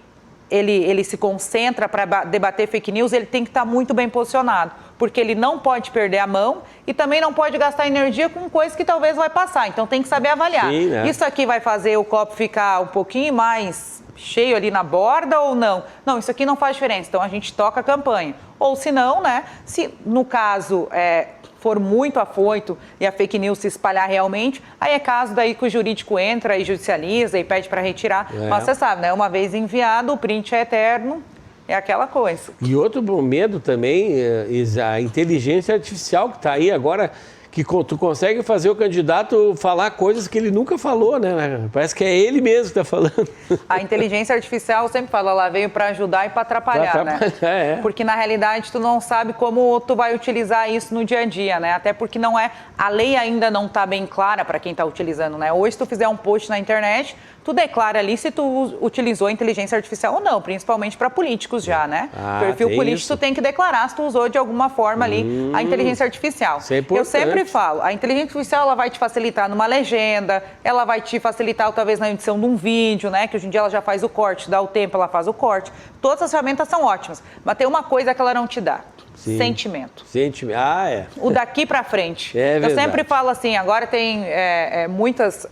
ele se concentra para debater fake news, ele tem que estar muito bem posicionado, porque ele não pode perder a mão e também não pode gastar energia com coisa que talvez vai passar. Então, tem que saber avaliar. Sim, né? Isso aqui vai fazer o copo ficar um pouquinho mais cheio ali na borda ou não? Não, isso aqui não faz diferença. Então, a gente toca a campanha. Ou se não, né? Se no caso for muito afoito e a fake news se espalhar realmente, aí é caso daí que o jurídico entra e judicializa e pede para retirar. Mas você sabe, né? Uma vez enviado, o print é eterno. É aquela coisa. E outro medo também, a inteligência artificial que está aí agora, que tu consegue fazer o candidato falar coisas que ele nunca falou, né? Parece que é ele mesmo que está falando. A inteligência artificial, eu sempre falo, ela veio para ajudar e para atrapalhar, né? Porque na realidade tu não sabe como tu vai utilizar isso no dia a dia, né? Até porque a lei ainda não está bem clara para quem está utilizando, né? Hoje, se tu fizer um post na internet, tu declara ali se tu utilizou a inteligência artificial ou não, principalmente para políticos já, né? Perfil político isso. Tu tem que declarar se tu usou de alguma forma ali a inteligência artificial. Isso é importante. Eu sempre falo, a inteligência artificial ela vai te facilitar numa legenda, ela vai te facilitar talvez na edição de um vídeo, né? Que hoje em dia ela já faz o corte, dá o tempo, ela faz o corte. Todas as ferramentas são ótimas, mas tem uma coisa que ela não te dá. sentimento. O daqui para frente. É verdade. Eu sempre falo assim, agora tem muitas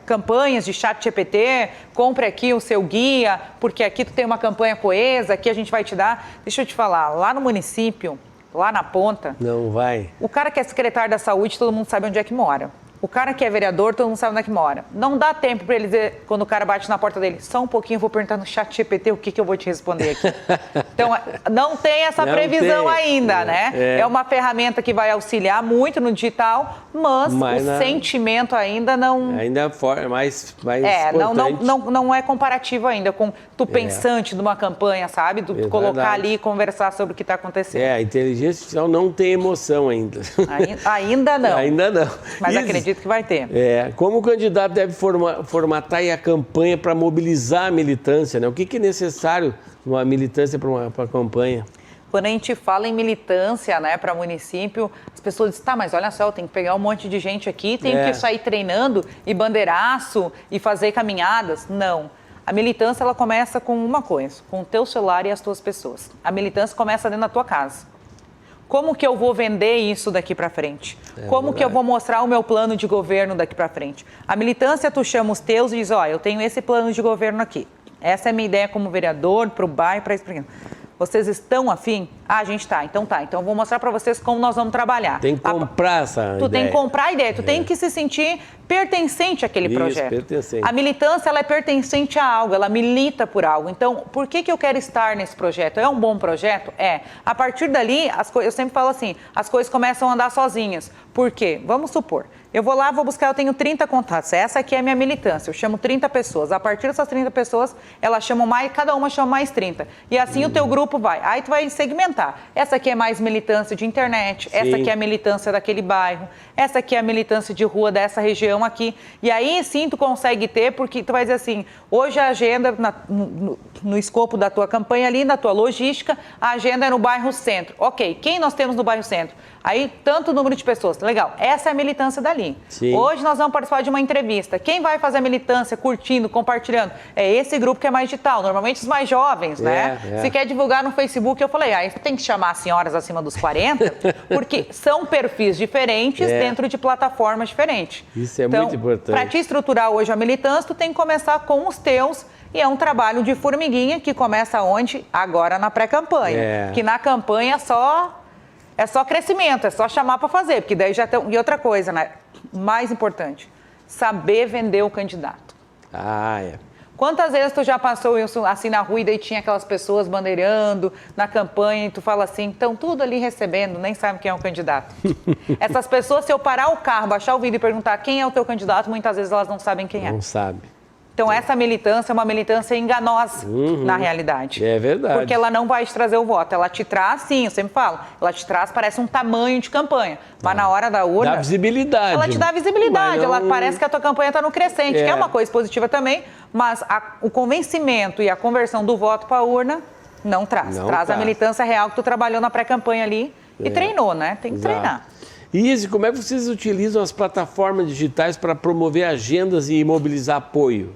campanhas de ChatGPT, compre aqui o seu guia, porque aqui tu tem uma campanha coesa, aqui a gente vai te dar. Deixa eu te falar, lá no município, lá na ponta... Não vai. O cara que é secretário da saúde, todo mundo sabe onde é que mora. O cara que é vereador, todo mundo sabe onde é que mora. Não dá tempo para ele dizer, quando o cara bate na porta dele, só um pouquinho, eu vou perguntar no ChatGPT o que eu vou te responder aqui. Então, não tem essa previsão ainda, né? É uma ferramenta que vai auxiliar muito no digital, mas o sentimento ainda não... Ainda é mais importante. Não é comparativo ainda com tu pensante de uma campanha, sabe? Tu colocar ali e conversar sobre o que está acontecendo. A inteligência artificial não tem emoção ainda. Ainda não. Ainda não. Mas acredito que vai ter. Como o candidato deve formatar a campanha para mobilizar a militância, né? O que é necessário uma militância para uma campanha? Quando a gente fala em militância, né, para município, as pessoas dizem, tá, mas olha só, tem que pegar um monte de gente aqui, tem que sair treinando e bandeiraço e fazer caminhadas. Não. A militância, ela começa com uma coisa, com o teu celular e as tuas pessoas. A militância começa dentro da tua casa. Como que eu vou vender isso daqui para frente? Como que eu vou mostrar o meu plano de governo daqui para frente? A militância, tu chama os teus e diz, eu tenho esse plano de governo aqui. Essa é a minha ideia como vereador, para o bairro, para isso. Vocês estão afim? A gente tá. Então eu vou mostrar para vocês como nós vamos trabalhar. Tem que comprar essa ideia. Tu tem que comprar a ideia, tu tem que se sentir pertencente àquele projeto. Pertencente. A militância, ela é pertencente a algo, ela milita por algo. Então, por que eu quero estar nesse projeto? É um bom projeto? A partir dali, eu sempre falo assim, as coisas começam a andar sozinhas. Por quê? Vamos supor, eu vou lá, vou buscar, eu tenho 30 contatos. Essa aqui é a minha militância, eu chamo 30 pessoas. A partir dessas 30 pessoas, elas chamam mais, cada uma chama mais 30. E assim o teu grupo vai. Aí tu vai segmentar. Essa aqui é mais militância de internet, essa aqui é a militância daquele bairro, essa aqui é a militância de rua dessa região aqui. E aí sim tu consegue ter, porque tu vai dizer assim, hoje a agenda, no escopo da tua campanha ali, na tua logística, a agenda é no bairro Centro. Ok, quem nós temos no bairro Centro? Aí, tanto número de pessoas. Legal, essa é a militância dali. Sim. Hoje nós vamos participar de uma entrevista. Quem vai fazer a militância, curtindo, compartilhando? É esse grupo que é mais digital, normalmente os mais jovens, né? Se quer divulgar no Facebook, eu falei, tem que chamar as senhoras acima dos 40, porque são perfis diferentes dentro de plataformas diferentes. Isso é muito importante. Para te estruturar hoje a militância, tu tem que começar com os teus. E é um trabalho de formiguinha que começa onde? Agora na pré-campanha. Que na campanha é só crescimento, é só chamar para fazer, porque daí já tem... E outra coisa, né? Mais importante, saber vender o candidato. Quantas vezes tu já passou assim na rua e daí tinha aquelas pessoas bandeirando na campanha e tu fala assim, estão tudo ali recebendo, nem sabe quem é o candidato. Essas pessoas, se eu parar o carro, baixar o vídeo e perguntar quem é o teu candidato, muitas vezes elas não sabem quem é. Não sabe. Então, essa militância é uma militância enganosa, na realidade. É verdade. Porque ela não vai te trazer o voto. Ela te traz, sim, eu sempre falo, ela te traz, parece um tamanho de campanha. Mas na hora da urna... Dá visibilidade. Ela te dá visibilidade. Ela parece que a tua campanha está no crescente, que é uma coisa positiva também, mas o convencimento e a conversão do voto para a urna não traz. Traz a militância real que tu trabalhou na pré-campanha ali e treinou, né? Tem que treinar. Izzy, como é que vocês utilizam as plataformas digitais para promover agendas e mobilizar apoio?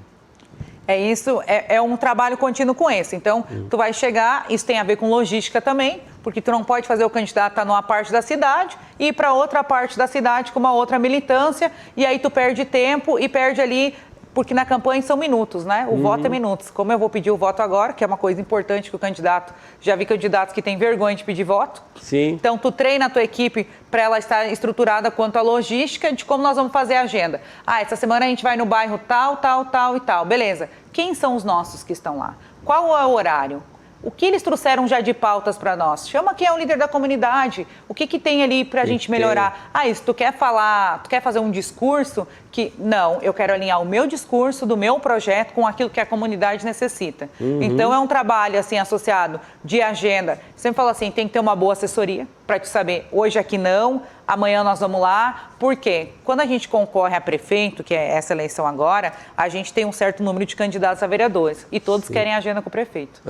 Isso é um trabalho contínuo com esse. Então, tu vai chegar, isso tem a ver com logística também, porque tu não pode fazer o candidato estar numa parte da cidade e ir para outra parte da cidade com uma outra militância, e aí tu perde tempo e perde ali, porque na campanha são minutos, né? O voto é minutos. Como eu vou pedir o voto agora, que é uma coisa importante que o candidato... Já vi candidatos que têm vergonha de pedir voto. Sim. Então, tu treina a tua equipe para ela estar estruturada quanto à logística de como nós vamos fazer a agenda. Essa semana a gente vai no bairro tal, tal, tal e tal. Beleza. Quem são os nossos que estão lá? Qual é o horário? O que eles trouxeram já de pautas para nós? Chama quem é o líder da comunidade. O que tem ali para a gente melhorar? Isso, tu quer falar, tu quer fazer um discurso que... Não, eu quero alinhar o meu discurso do meu projeto com aquilo que a comunidade necessita. Então, é um trabalho, assim, associado de agenda. Sempre falo assim, tem que ter uma boa assessoria para te saber, hoje aqui não, amanhã nós vamos lá. Por quê? Quando a gente concorre a prefeito, que é essa eleição agora, a gente tem um certo número de candidatos a vereadores e todos querem agenda com o prefeito.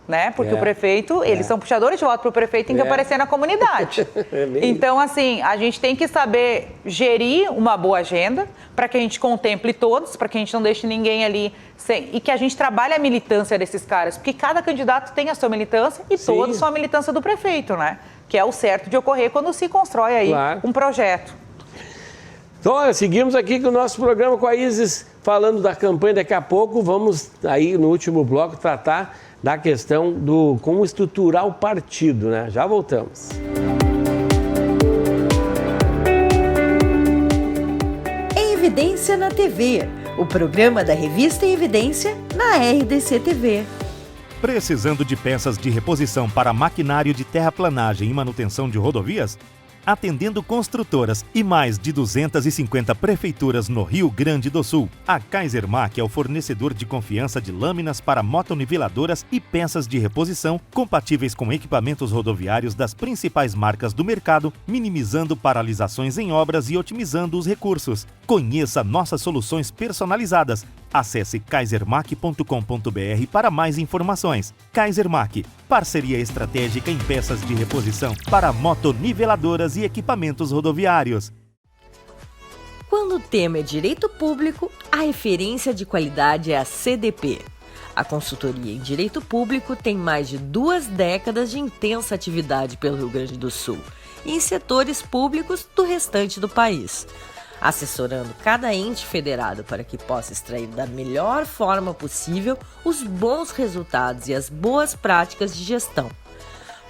né? Porque o prefeito, eles são puxadores de voto para o prefeito, tem que aparecer na comunidade. Então, assim, a gente tem que saber gerir uma boa agenda para que a gente contemple todos, para que a gente não deixe ninguém ali e que a gente trabalhe a militância desses caras, porque cada candidato tem a sua militância e todos são a militância do prefeito, né? Que é o certo de ocorrer quando se constrói aí um projeto. Então, olha, seguimos aqui com o nosso programa com a Isis falando da campanha. Daqui a pouco vamos aí no último bloco tratar da questão do como estruturar o partido, né? Já voltamos. Em Evidência na TV, o programa da revista Evidência na RDC TV. Precisando de peças de reposição para maquinário de terraplanagem e manutenção de rodovias? Atendendo construtoras e mais de 250 prefeituras no Rio Grande do Sul, a Kaisermac é o fornecedor de confiança de lâminas para motoniveladoras e peças de reposição compatíveis com equipamentos rodoviários das principais marcas do mercado, minimizando paralisações em obras e otimizando os recursos. Conheça nossas soluções personalizadas. Acesse kaisermac.com.br para mais informações. Kaisermac, parceria estratégica em peças de reposição para motoniveladoras e equipamentos rodoviários. Quando o tema é direito público, a referência de qualidade é a CDP. A consultoria em direito público tem mais de 2 décadas de intensa atividade pelo Rio Grande do Sul e em setores públicos do restante do país, assessorando cada ente federado para que possa extrair da melhor forma possível os bons resultados e as boas práticas de gestão.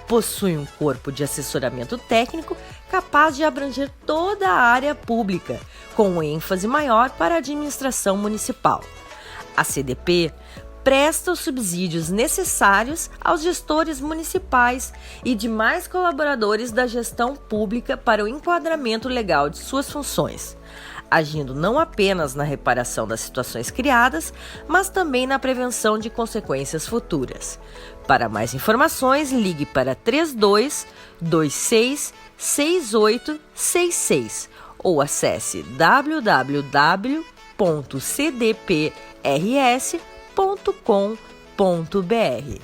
Possui um corpo de assessoramento técnico capaz de abranger toda a área pública, com ênfase maior para a administração municipal. A CDP presta os subsídios necessários aos gestores municipais e demais colaboradores da gestão pública para o enquadramento legal de suas funções, agindo não apenas na reparação das situações criadas, mas também na prevenção de consequências futuras. Para mais informações, ligue para 32 26 6866 ou acesse www.cdprs.com.br.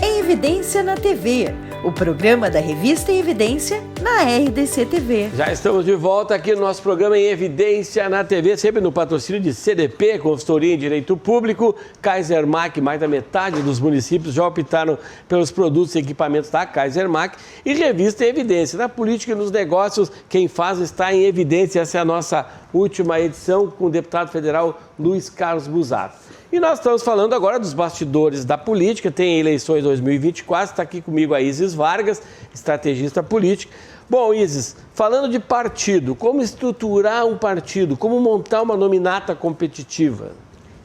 Em Evidência na TV, o programa da revista Evidência na RDC TV. Já estamos de volta aqui no nosso programa Em Evidência na TV, sempre no patrocínio de CDP, Consultoria em Direito Público, Kaisermac. Mais da metade dos municípios já optaram pelos produtos e equipamentos da Kaisermac, e revista Evidência. Na política e nos negócios, quem faz está em evidência. Essa é a nossa última edição com o deputado federal Luiz Carlos Busato. E nós estamos falando agora dos bastidores da política. Tem eleições 2024, está aqui comigo a Isis Vargas, estrategista política. Bom, Isis, falando de partido, como estruturar um partido, como montar uma nominata competitiva?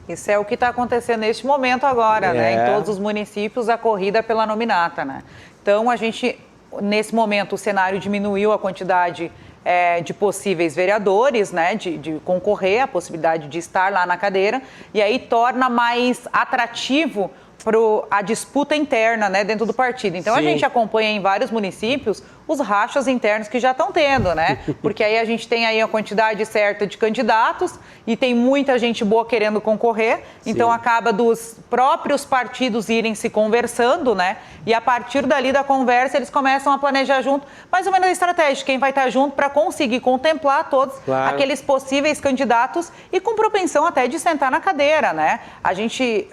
Isso é o que está acontecendo neste momento agora, né? Em todos os municípios, a corrida pela nominata, né? Então, a gente, nesse momento, o cenário diminuiu a quantidade de possíveis vereadores, né, de concorrer, a possibilidade de estar lá na cadeira, e aí torna mais atrativo a disputa interna, né, dentro do partido. Então, a gente acompanha em vários municípios os rachas internos que já estão tendo, né? Porque aí a gente tem aí a quantidade certa de candidatos e tem muita gente boa querendo concorrer, então acaba dos próprios partidos irem se conversando, né? E a partir dali da conversa eles começam a planejar junto, mais ou menos a estratégia, quem vai estar junto para conseguir contemplar todos aqueles possíveis candidatos e com propensão até de sentar na cadeira, né? A gente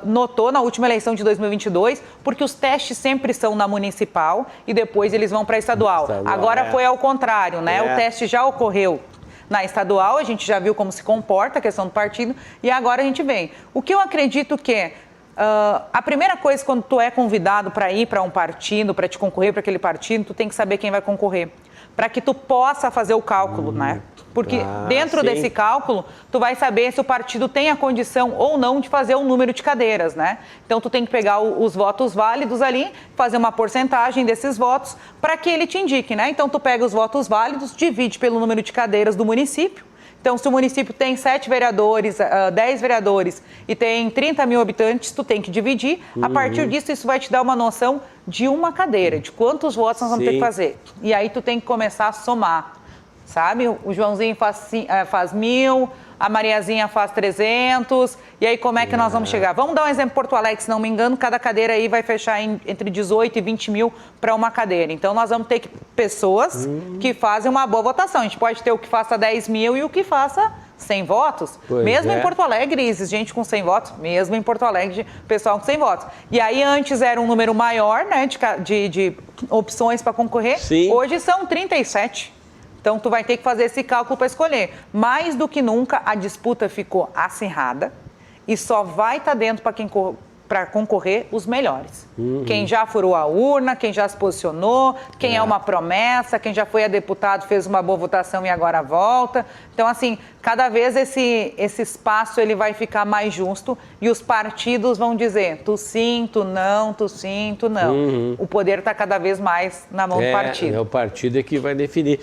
notou na última eleição de 2022, porque os testes sempre são na municipal e depois eles vão para a estadual. Agora foi ao contrário, né? O teste já ocorreu na estadual, a gente já viu como se comporta a questão do partido e agora a gente vem. O que eu acredito que a primeira coisa, quando tu é convidado para ir para um partido, para te concorrer para aquele partido, tu tem que saber quem vai concorrer, para que tu possa fazer o cálculo, né? Porque dentro desse cálculo, tu vai saber se o partido tem a condição ou não de fazer um número de cadeiras, né? Então, tu tem que pegar os votos válidos ali, fazer uma porcentagem desses votos para que ele te indique, né? Então, tu pega os votos válidos, divide pelo número de cadeiras do município. Então, se o município tem 7 vereadores, 10 vereadores e tem 30 mil habitantes, tu tem que dividir. A partir disso, isso vai te dar uma noção de uma cadeira, de quantos votos nós vamos ter que fazer. E aí, tu tem que começar a somar. sabe? O Joãozinho faz 1.000, a Mariazinha faz 300, e aí como é que nós vamos chegar? Vamos dar um exemplo, Porto Alegre, se não me engano, cada cadeira aí vai fechar entre 18 e 20 mil para uma cadeira. Então nós vamos ter pessoas que fazem uma boa votação. A gente pode ter o que faça 10 mil e o que faça 100 votos. Mesmo em Porto Alegre, existe gente com 100 votos, mesmo em Porto Alegre, pessoal com 100 votos. E aí antes era um número maior, né, de opções para concorrer, hoje são 37. Então, tu vai ter que fazer esse cálculo para escolher. Mais do que nunca, a disputa ficou acirrada e só vai estar dentro para concorrer os melhores. Quem já furou a urna, quem já se posicionou, quem é uma promessa, quem já foi a deputado, fez uma boa votação e agora volta. Então, assim, cada vez esse espaço ele vai ficar mais justo e os partidos vão dizer tu sim, tu não, tu sim, tu não. O poder está cada vez mais na mão do partido. O partido é que vai definir.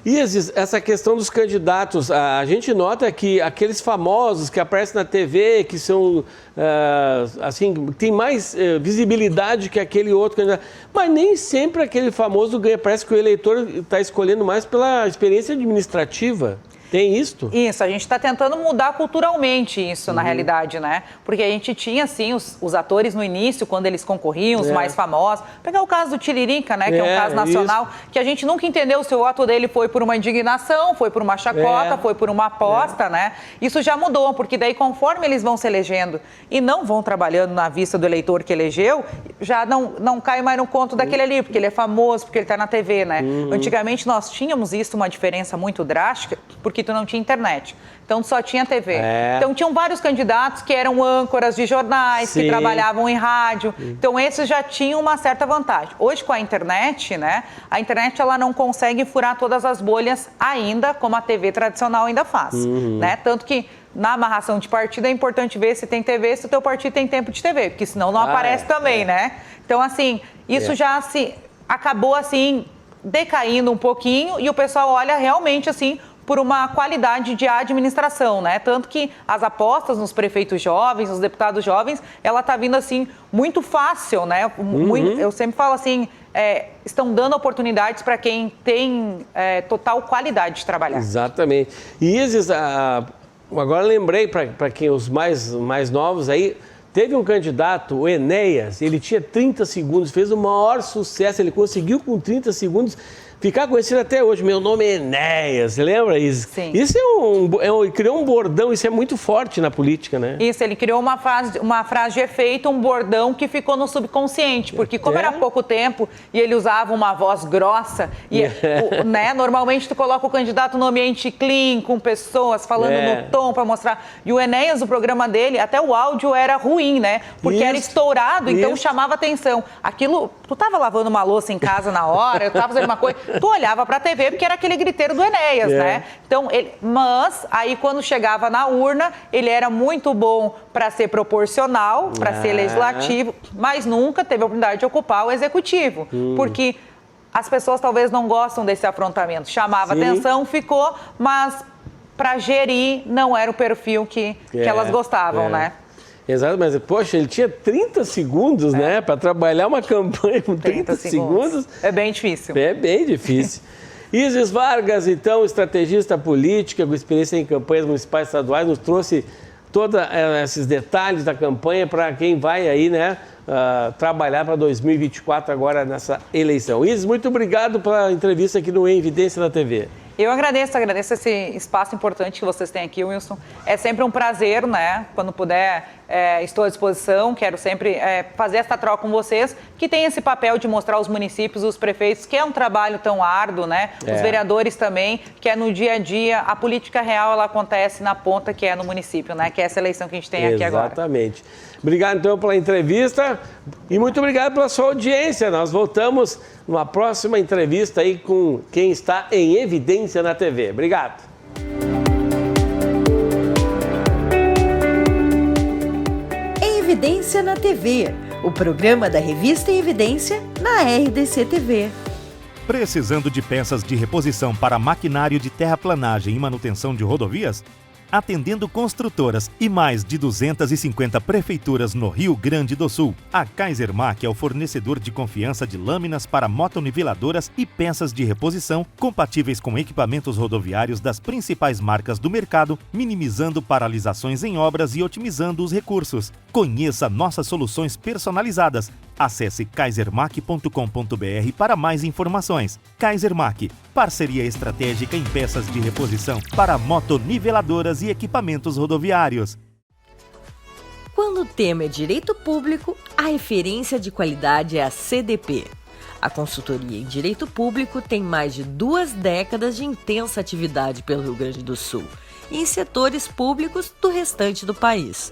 E essa questão dos candidatos, a gente nota que aqueles famosos que aparecem na TV, que são, assim, tem mais visibilidade que aquele outro candidato, mas nem sempre aquele famoso ganha. Parece que o eleitor está escolhendo mais pela experiência administrativa. Tem isso? Isso, a gente está tentando mudar culturalmente isso, na realidade, né? Porque a gente tinha, assim, os atores no início, quando eles concorriam, os mais famosos. Pegar o caso do Tiririca, né? Que é um caso nacional, que a gente nunca entendeu se o ato dele foi por uma indignação, foi por uma chacota, foi por uma aposta, né? Isso já mudou, porque daí, conforme eles vão se elegendo e não vão trabalhando na vista do eleitor que elegeu, já não cai mais no conto daquele ali, porque ele é famoso, porque ele está na TV, né? Antigamente, nós tínhamos isso, uma diferença muito drástica, porque tu não tinha internet. Então, só tinha TV. Então, tinham vários candidatos que eram âncoras de jornais, que trabalhavam em rádio. Então, esses já tinham uma certa vantagem. Hoje, com a internet, né? A internet, ela não consegue furar todas as bolhas ainda, como a TV tradicional ainda faz, né? Tanto que, na amarração de partido, é importante ver se tem TV, se o teu partido tem tempo de TV, porque senão não aparece também, né? Então, assim, isso já acabou, assim, decaindo um pouquinho e o pessoal olha realmente, assim, por uma qualidade de administração, né? Tanto que as apostas nos prefeitos jovens, nos deputados jovens, ela tá vindo, assim, muito fácil, né? Eu sempre falo assim, estão dando oportunidades para quem tem total qualidade de trabalhar. Exatamente. E agora lembrei para quem os mais novos aí, teve um candidato, o Enéas, ele tinha 30 segundos, fez o maior sucesso, ele conseguiu com 30 segundos ficar conhecido até hoje. Meu nome é Enéas, lembra isso? Sim. Isso criou um bordão, isso é muito forte na política, né? Isso, ele criou uma frase de efeito, um bordão que ficou no subconsciente, porque como era pouco tempo e ele usava uma voz grossa, e né, normalmente tu coloca o candidato no ambiente clean, com pessoas falando no tom para mostrar. E o Enéas, o programa dele, até o áudio era ruim, né? Porque era estourado, então chamava atenção. Aquilo, tu tava lavando uma louça em casa na hora, eu tava fazendo uma coisa, tu olhava para a TV porque era aquele griteiro do Enéas, né? Então, mas aí quando chegava na urna, ele era muito bom para ser proporcional, para ser legislativo, mas nunca teve a oportunidade de ocupar o executivo, porque as pessoas talvez não gostam desse afrontamento. Chamava atenção, ficou, mas para gerir não era o perfil que elas gostavam, né? Exato, mas, poxa, ele tinha 30 segundos, né, para trabalhar uma campanha com 30 segundos. É bem difícil. É bem difícil. Isis Vargas, então, estrategista política com experiência em campanhas municipais e estaduais, nos trouxe todos esses detalhes da campanha para quem vai aí, né, trabalhar para 2024 agora nessa eleição. Isis, muito obrigado pela entrevista aqui no Em Evidência na TV. Eu agradeço esse espaço importante que vocês têm aqui, Wilson. É sempre um prazer, né? Quando puder, estou à disposição. Quero sempre fazer essa troca com vocês, que tem esse papel de mostrar aos municípios, os prefeitos, que é um trabalho tão árduo, né? Os vereadores também, que é no dia a dia. A política real, ela acontece na ponta, que é no município, né? Que é essa eleição que a gente tem aqui agora. Exatamente. Obrigado, então, pela entrevista e muito obrigado pela sua audiência. Nós voltamos numa próxima entrevista aí com quem está em evidência na TV. Obrigado. Em Evidência na TV, o programa da revista Em Evidência na RDC TV. Precisando de peças de reposição para maquinário de terraplanagem e manutenção de rodovias? Atendendo construtoras e mais de 250 prefeituras no Rio Grande do Sul, a Kaisermac é o fornecedor de confiança de lâminas para motoniveladoras e peças de reposição compatíveis com equipamentos rodoviários das principais marcas do mercado, minimizando paralisações em obras e otimizando os recursos. Conheça nossas soluções personalizadas. Acesse kaisermac.com.br para mais informações. Kaisermac, parceria estratégica em peças de reposição para motoniveladoras e equipamentos rodoviários. Quando o tema é direito público, a referência de qualidade é a CDP. A consultoria em direito público tem mais de 2 décadas de intensa atividade pelo Rio Grande do Sul e em setores públicos do restante do país,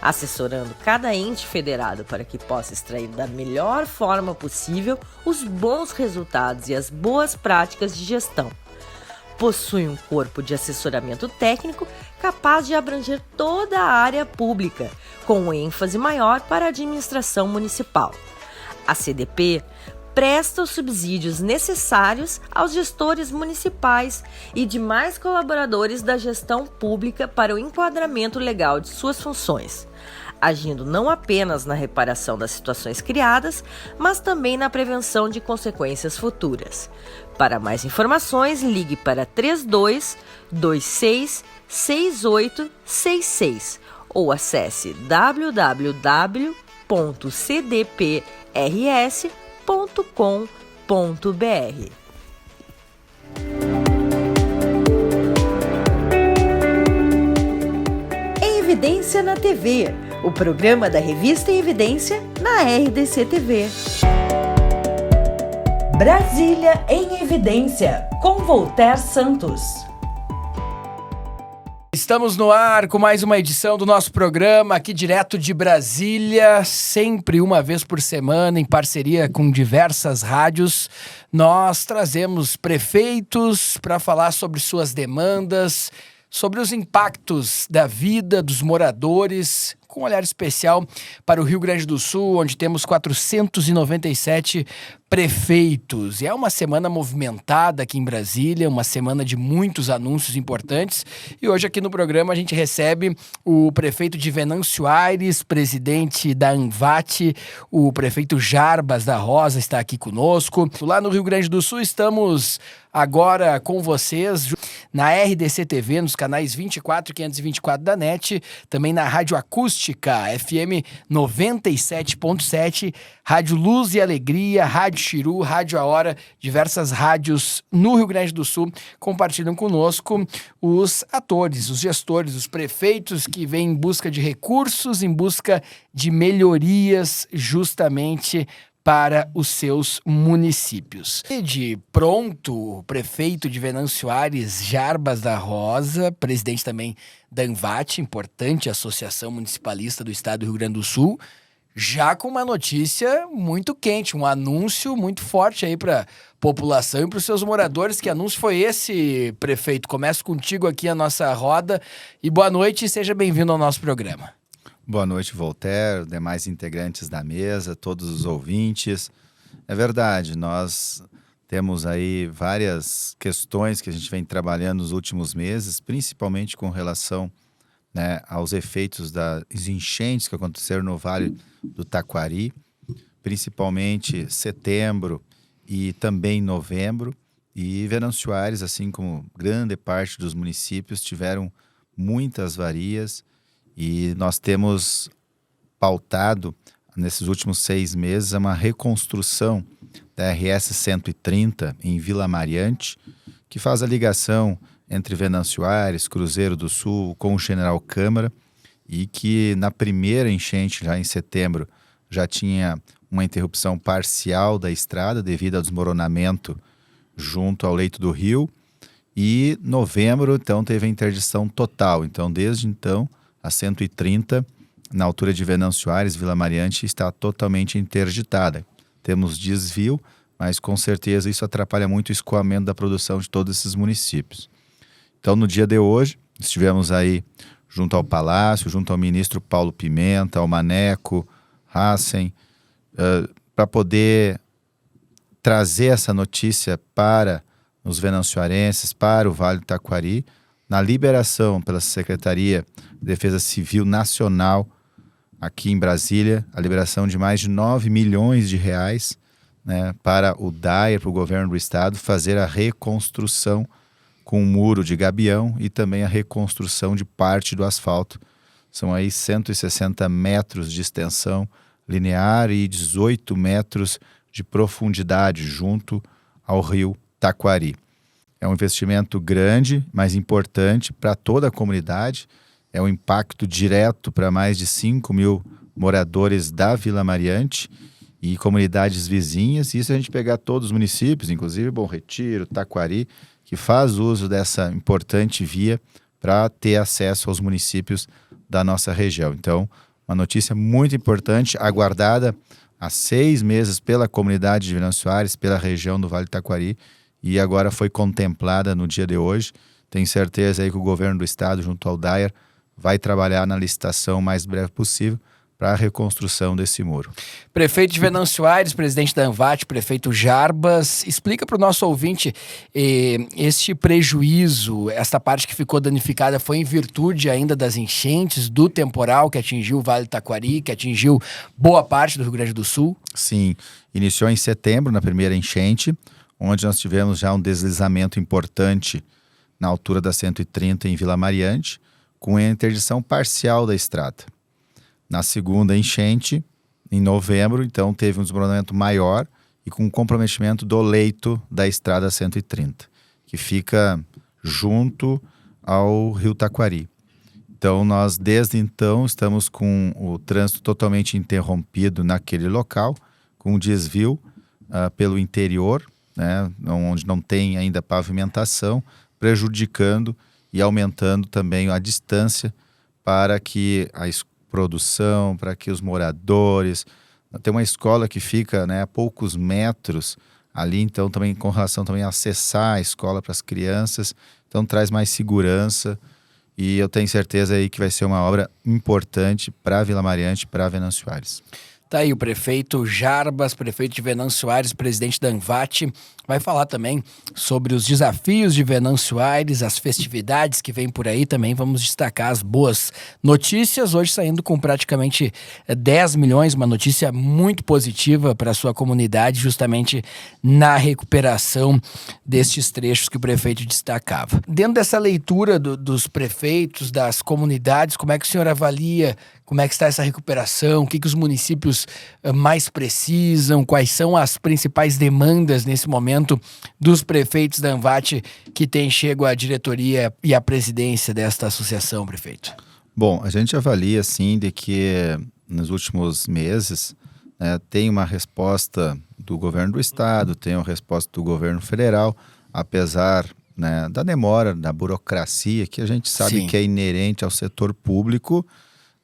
assessorando cada ente federado para que possa extrair da melhor forma possível os bons resultados e as boas práticas de gestão. Possui um corpo de assessoramento técnico capaz de abranger toda a área pública, com ênfase maior para a administração municipal. A CDP presta os subsídios necessários aos gestores municipais e demais colaboradores da gestão pública para o enquadramento legal de suas funções, agindo não apenas na reparação das situações criadas, mas também na prevenção de consequências futuras. Para mais informações, ligue para 32 26 6866 ou acesse www.cdprs.com.br. Em Evidência na TV, o programa da revista Em Evidência na RDC TV. Brasília em Evidência, com Voltaire Santos. Estamos no ar com mais uma edição do nosso programa, aqui direto de Brasília, sempre uma vez por semana, em parceria com diversas rádios. Nós trazemos prefeitos para falar sobre suas demandas, sobre os impactos da vida dos moradores, com um olhar especial para o Rio Grande do Sul, onde temos 497 prefeitos. E é uma semana movimentada aqui em Brasília, uma semana de muitos anúncios importantes. E hoje aqui no programa a gente recebe o prefeito de Venâncio Aires, presidente da ANVAT, o prefeito Jarbas da Rosa está aqui conosco. Lá no Rio Grande do Sul estamos agora com vocês na RDC TV, nos canais 24 e 524 da NET, também na Rádio Acústica, FM 97.7, Rádio Luz e Alegria, Rádio Xiru, Rádio A Hora, diversas rádios no Rio Grande do Sul compartilham conosco os atores, os gestores, os prefeitos que vêm em busca de recursos, em busca de melhorias justamente para os seus municípios. E de pronto, o prefeito de Venâncio Aires, Jarbas da Rosa, presidente também da ANVAT, importante associação municipalista do estado do Rio Grande do Sul, já com uma notícia muito quente, um anúncio muito forte aí para a população e para os seus moradores. Que anúncio foi esse, prefeito? Começo contigo aqui a nossa roda e boa noite e seja bem-vindo ao nosso programa. Boa noite, Voltaire, demais integrantes da mesa, todos os ouvintes. É verdade, nós temos aí várias questões que a gente vem trabalhando nos últimos meses, principalmente com relação, né, aos efeitos das enchentes que aconteceram no Vale do Taquari, principalmente setembro e também novembro. E Venâncio Aires, assim como grande parte dos municípios, tiveram muitas avarias. E nós temos pautado, nesses últimos 6 meses, uma reconstrução da RS 130 em Vila Mariante, que faz a ligação entre Venâncio Aires, Cruzeiro do Sul, com o General Câmara, e que na primeira enchente, já em setembro, já tinha uma interrupção parcial da estrada devido ao desmoronamento junto ao leito do rio. E novembro, então, teve a interdição total. Então, desde então, a 130, na altura de Venâncio Aires, Vila Mariante, está totalmente interditada. Temos desvio, mas com certeza isso atrapalha muito o escoamento da produção de todos esses municípios. Então, no dia de hoje, estivemos aí junto ao Palácio, junto ao ministro Paulo Pimenta, ao Maneco, Hassen, para poder trazer essa notícia para os venancioarenses, para o Vale do Taquari, na liberação pela Secretaria de Defesa Civil Nacional, aqui em Brasília, a liberação de mais de 9 milhões de reais, né, para o DAER, para o governo do estado, fazer a reconstrução com um muro de gabião e também a reconstrução de parte do asfalto. São aí 160 metros de extensão linear e 18 metros de profundidade junto ao rio Taquari. É um investimento grande, mas importante para toda a comunidade. É um impacto direto para mais de 5 mil moradores da Vila Mariante e comunidades vizinhas. E isso a gente pegar todos os municípios, inclusive Bom Retiro, Taquari, que faz uso dessa importante via para ter acesso aos municípios da nossa região. Então, uma notícia muito importante, aguardada há 6 meses pela comunidade de Venâncio Soares, pela região do Vale do Taquari, e agora foi contemplada no dia de hoje. Tenho certeza aí que o governo do estado, junto ao DAER, vai trabalhar na licitação o mais breve possível para a reconstrução desse muro. Prefeito de Venâncio Soares, presidente da ANVAT, prefeito Jarbas, explica para o nosso ouvinte este prejuízo, esta parte que ficou danificada foi em virtude ainda das enchentes, do temporal que atingiu o Vale do Taquari, que atingiu boa parte do Rio Grande do Sul? Sim, iniciou em setembro, na primeira enchente, onde nós tivemos já um deslizamento importante na altura da 130 em Vila Mariante, com a interdição parcial da estrada. Na segunda enchente, em novembro, então teve um desmoronamento maior e com comprometimento do leito da estrada 130, que fica junto ao rio Taquari. Então nós, desde então, estamos com o trânsito totalmente interrompido naquele local, com desvio pelo interior, né, onde não tem ainda pavimentação, prejudicando e aumentando também a distância para que a produção, para que os moradores... Tem uma escola que fica, né, a poucos metros ali, então também com relação também a acessar a escola para as crianças, então traz mais segurança e eu tenho certeza aí que vai ser uma obra importante para a Vila Mariante, para Venâncio Soares. Tá aí o prefeito Jarbas, prefeito de Venâncio Soares, presidente da ANVAT, vai falar também sobre os desafios de Venâncio Soares, as festividades que vem por aí também. Vamos destacar as boas notícias, hoje saindo com praticamente 10 milhões, uma notícia muito positiva para a sua comunidade, justamente na recuperação destes trechos que o prefeito destacava. Dentro dessa leitura dos prefeitos, das comunidades, como é que o senhor avalia, como é que está essa recuperação, o que os municípios mais precisam, quais são as principais demandas nesse momento dos prefeitos da ANVAT que têm chego à diretoria e à presidência desta associação, prefeito? Bom, a gente avalia, sim, de que nos últimos meses tem uma resposta do governo do estado, tem uma resposta do governo federal, apesar, né, da demora, da burocracia, que a gente sabe que é inerente ao setor público,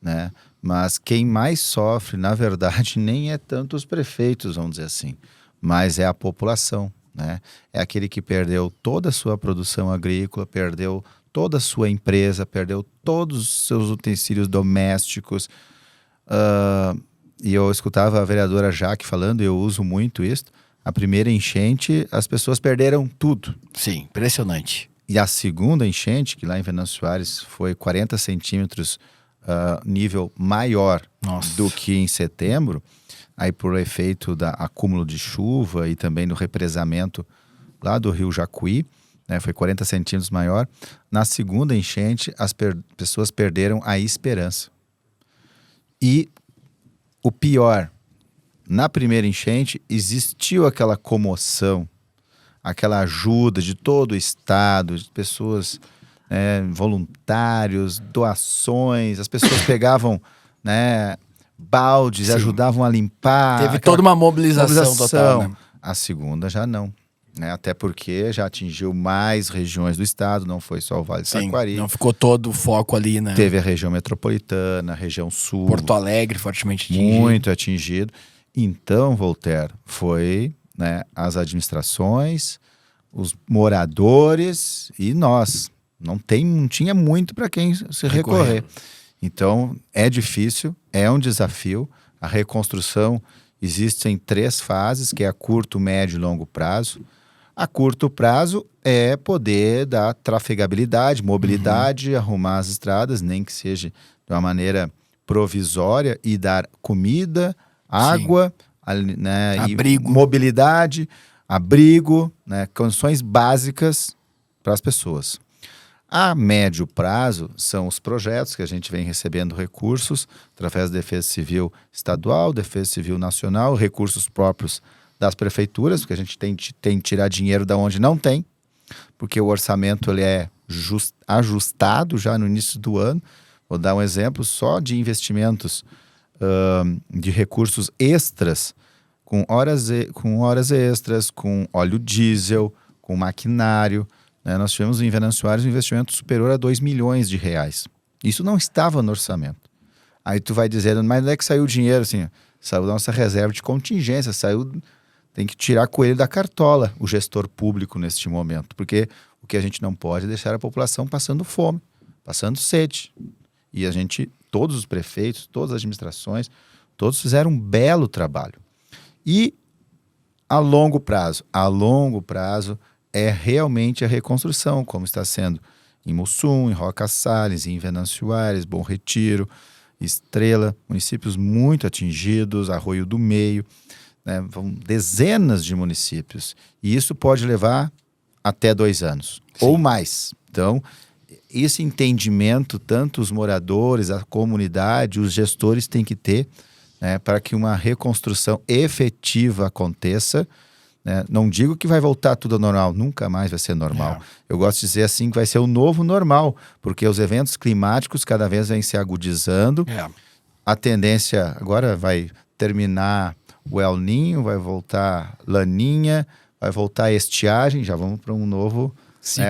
né? Mas quem mais sofre, na verdade, nem é tanto os prefeitos, vamos dizer assim, mas é a população, né? É aquele que perdeu toda a sua produção agrícola, perdeu toda a sua empresa, perdeu todos os seus utensílios domésticos. E eu escutava a vereadora Jaque falando, eu uso muito isso, a primeira enchente, as pessoas perderam tudo. Sim, impressionante. E a segunda enchente, que lá em Venâncio Soares foi 40 centímetros, nível maior do que em setembro, aí por efeito do acúmulo de chuva e também do represamento lá do rio Jacuí, né, foi 40 centímetros maior. Na segunda enchente, as pessoas perderam a esperança. E o pior, na primeira enchente, existiu aquela comoção, aquela ajuda de todo o estado, de pessoas... voluntários, doações, as pessoas pegavam, né, baldes, ajudavam a limpar. Teve toda uma mobilização total, né? A segunda já não, né? Até porque já atingiu mais regiões do estado, não foi só o Vale do Taquari. Não ficou todo o foco ali, né? Teve a região metropolitana, a região sul. Porto Alegre fortemente atingido. Muito atingido. Então, Voltaire, foi, né, as administrações, os moradores e nós. Não tinha muito para quem se recorrer. Então, é difícil, é um desafio. A reconstrução existe em 3 fases, que é a curto, médio e longo prazo. A curto prazo é poder dar trafegabilidade, mobilidade, arrumar as estradas, nem que seja de uma maneira provisória, e dar comida, água, né, abrigo. E mobilidade, abrigo, né, condições básicas para as pessoas. A médio prazo são os projetos que a gente vem recebendo recursos através da Defesa Civil Estadual, Defesa Civil Nacional, recursos próprios das prefeituras, porque a gente tem que tirar dinheiro da onde não tem, porque o orçamento ele é ajustado já no início do ano. Vou dar um exemplo só de investimentos de recursos extras, com horas extras, com óleo diesel, com maquinário. Né? Nós tivemos em Venâncio Aires um investimento superior a 2 milhões de reais. Isso não estava no orçamento. Aí tu vai dizendo, mas onde é que saiu o dinheiro? Assim, saiu da nossa reserva de contingência, tem que tirar coelho da cartola o gestor público neste momento, porque o que a gente não pode é deixar a população passando fome, passando sede. E todos os prefeitos, todas as administrações, todos fizeram um belo trabalho. E a longo prazo é realmente a reconstrução, como está sendo em Mussum, em Roca Salles, em Venâncio Aires, Bom Retiro, Estrela, municípios muito atingidos, Arroio do Meio, né, vão dezenas de municípios. E isso pode levar até 2 anos, ou mais. Então, esse entendimento, tanto os moradores, a comunidade, os gestores têm que ter, né, para que uma reconstrução efetiva aconteça. Né? Não digo que vai voltar tudo ao normal, nunca mais vai ser normal. Eu gosto de dizer assim que vai ser o novo normal, porque os eventos climáticos cada vez vêm se agudizando. A tendência agora vai terminar o El Niño, vai voltar Laninha, vai voltar a estiagem, já vamos para um novo,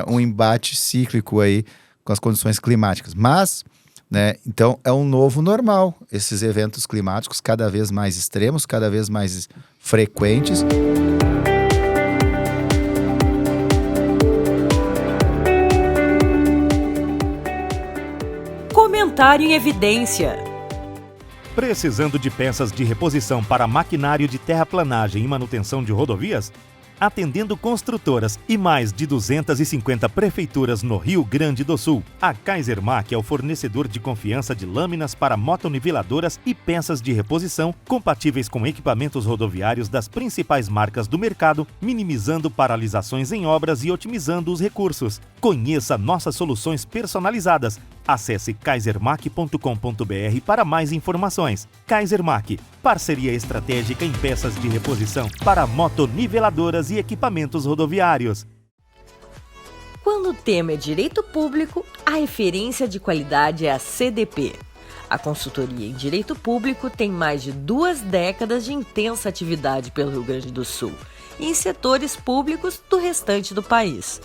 um embate cíclico aí com as condições climáticas. Mas, né, então é um novo normal, esses eventos climáticos cada vez mais extremos, cada vez mais frequentes. Comentário em evidência. Precisando de peças de reposição para maquinário de terraplanagem e manutenção de rodovias? Atendendo construtoras e mais de 250 prefeituras no Rio Grande do Sul, a Kaisermac é o fornecedor de confiança de lâminas para motoniveladoras e peças de reposição compatíveis com equipamentos rodoviários das principais marcas do mercado, minimizando paralisações em obras e otimizando os recursos. Conheça nossas soluções personalizadas. Acesse kaisermac.com.br para mais informações. Kaisermac, parceria estratégica em peças de reposição para motoniveladoras e equipamentos rodoviários. Quando o tema é direito público, a referência de qualidade é a CDP. A consultoria em direito público tem mais de 2 décadas de intensa atividade pelo Rio Grande do Sul e em setores públicos do restante do país,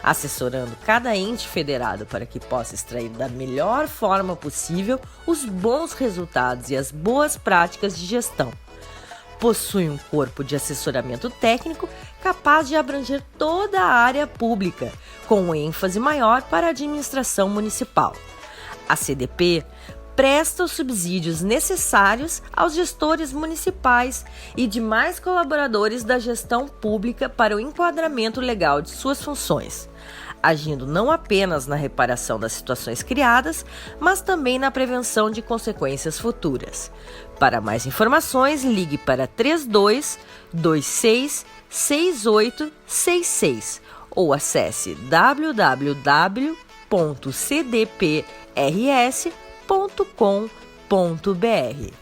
assessorando cada ente federado para que possa extrair da melhor forma possível os bons resultados e as boas práticas de gestão. Possui um corpo de assessoramento técnico capaz de abranger toda a área pública, com ênfase maior para a administração municipal. A CDP presta os subsídios necessários aos gestores municipais e demais colaboradores da gestão pública para o enquadramento legal de suas funções, agindo não apenas na reparação das situações criadas, mas também na prevenção de consequências futuras. Para mais informações, ligue para 32 26 6866 ou acesse www.cdprs.com.br.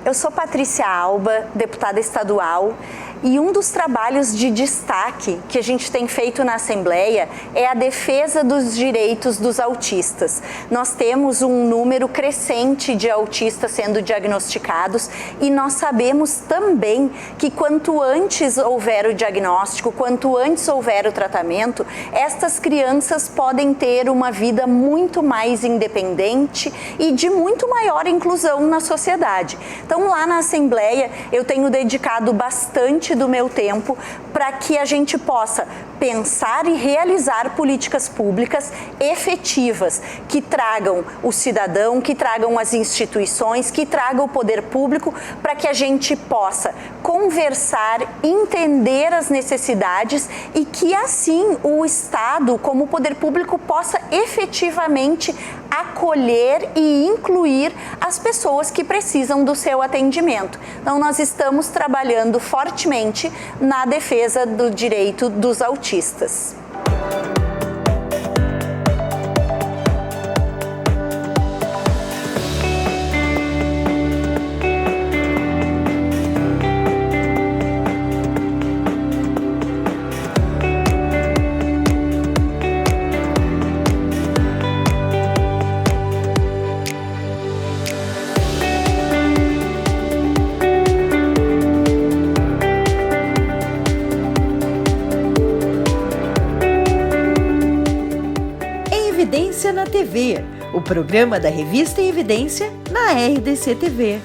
Eu sou Patrícia Alba, deputada estadual, e um dos trabalhos de destaque que a gente tem feito na Assembleia é a defesa dos direitos dos autistas. Nós temos um número crescente de autistas sendo diagnosticados e nós sabemos também que quanto antes houver o diagnóstico, quanto antes houver o tratamento, estas crianças podem ter uma vida muito mais independente e de muito maior inclusão na sociedade. Então, lá na Assembleia, eu tenho dedicado bastante do meu tempo para que a gente possa pensar e realizar políticas públicas efetivas, que tragam o cidadão, que tragam as instituições, que tragam o poder público, para que a gente possa conversar, entender as necessidades e que assim o Estado, como poder público, possa efetivamente acolher e incluir as pessoas que precisam do seu atendimento. Então, nós estamos trabalhando fortemente na defesa do direito dos autistas. Evidência na TV, o programa da revista Evidência na RDC TV.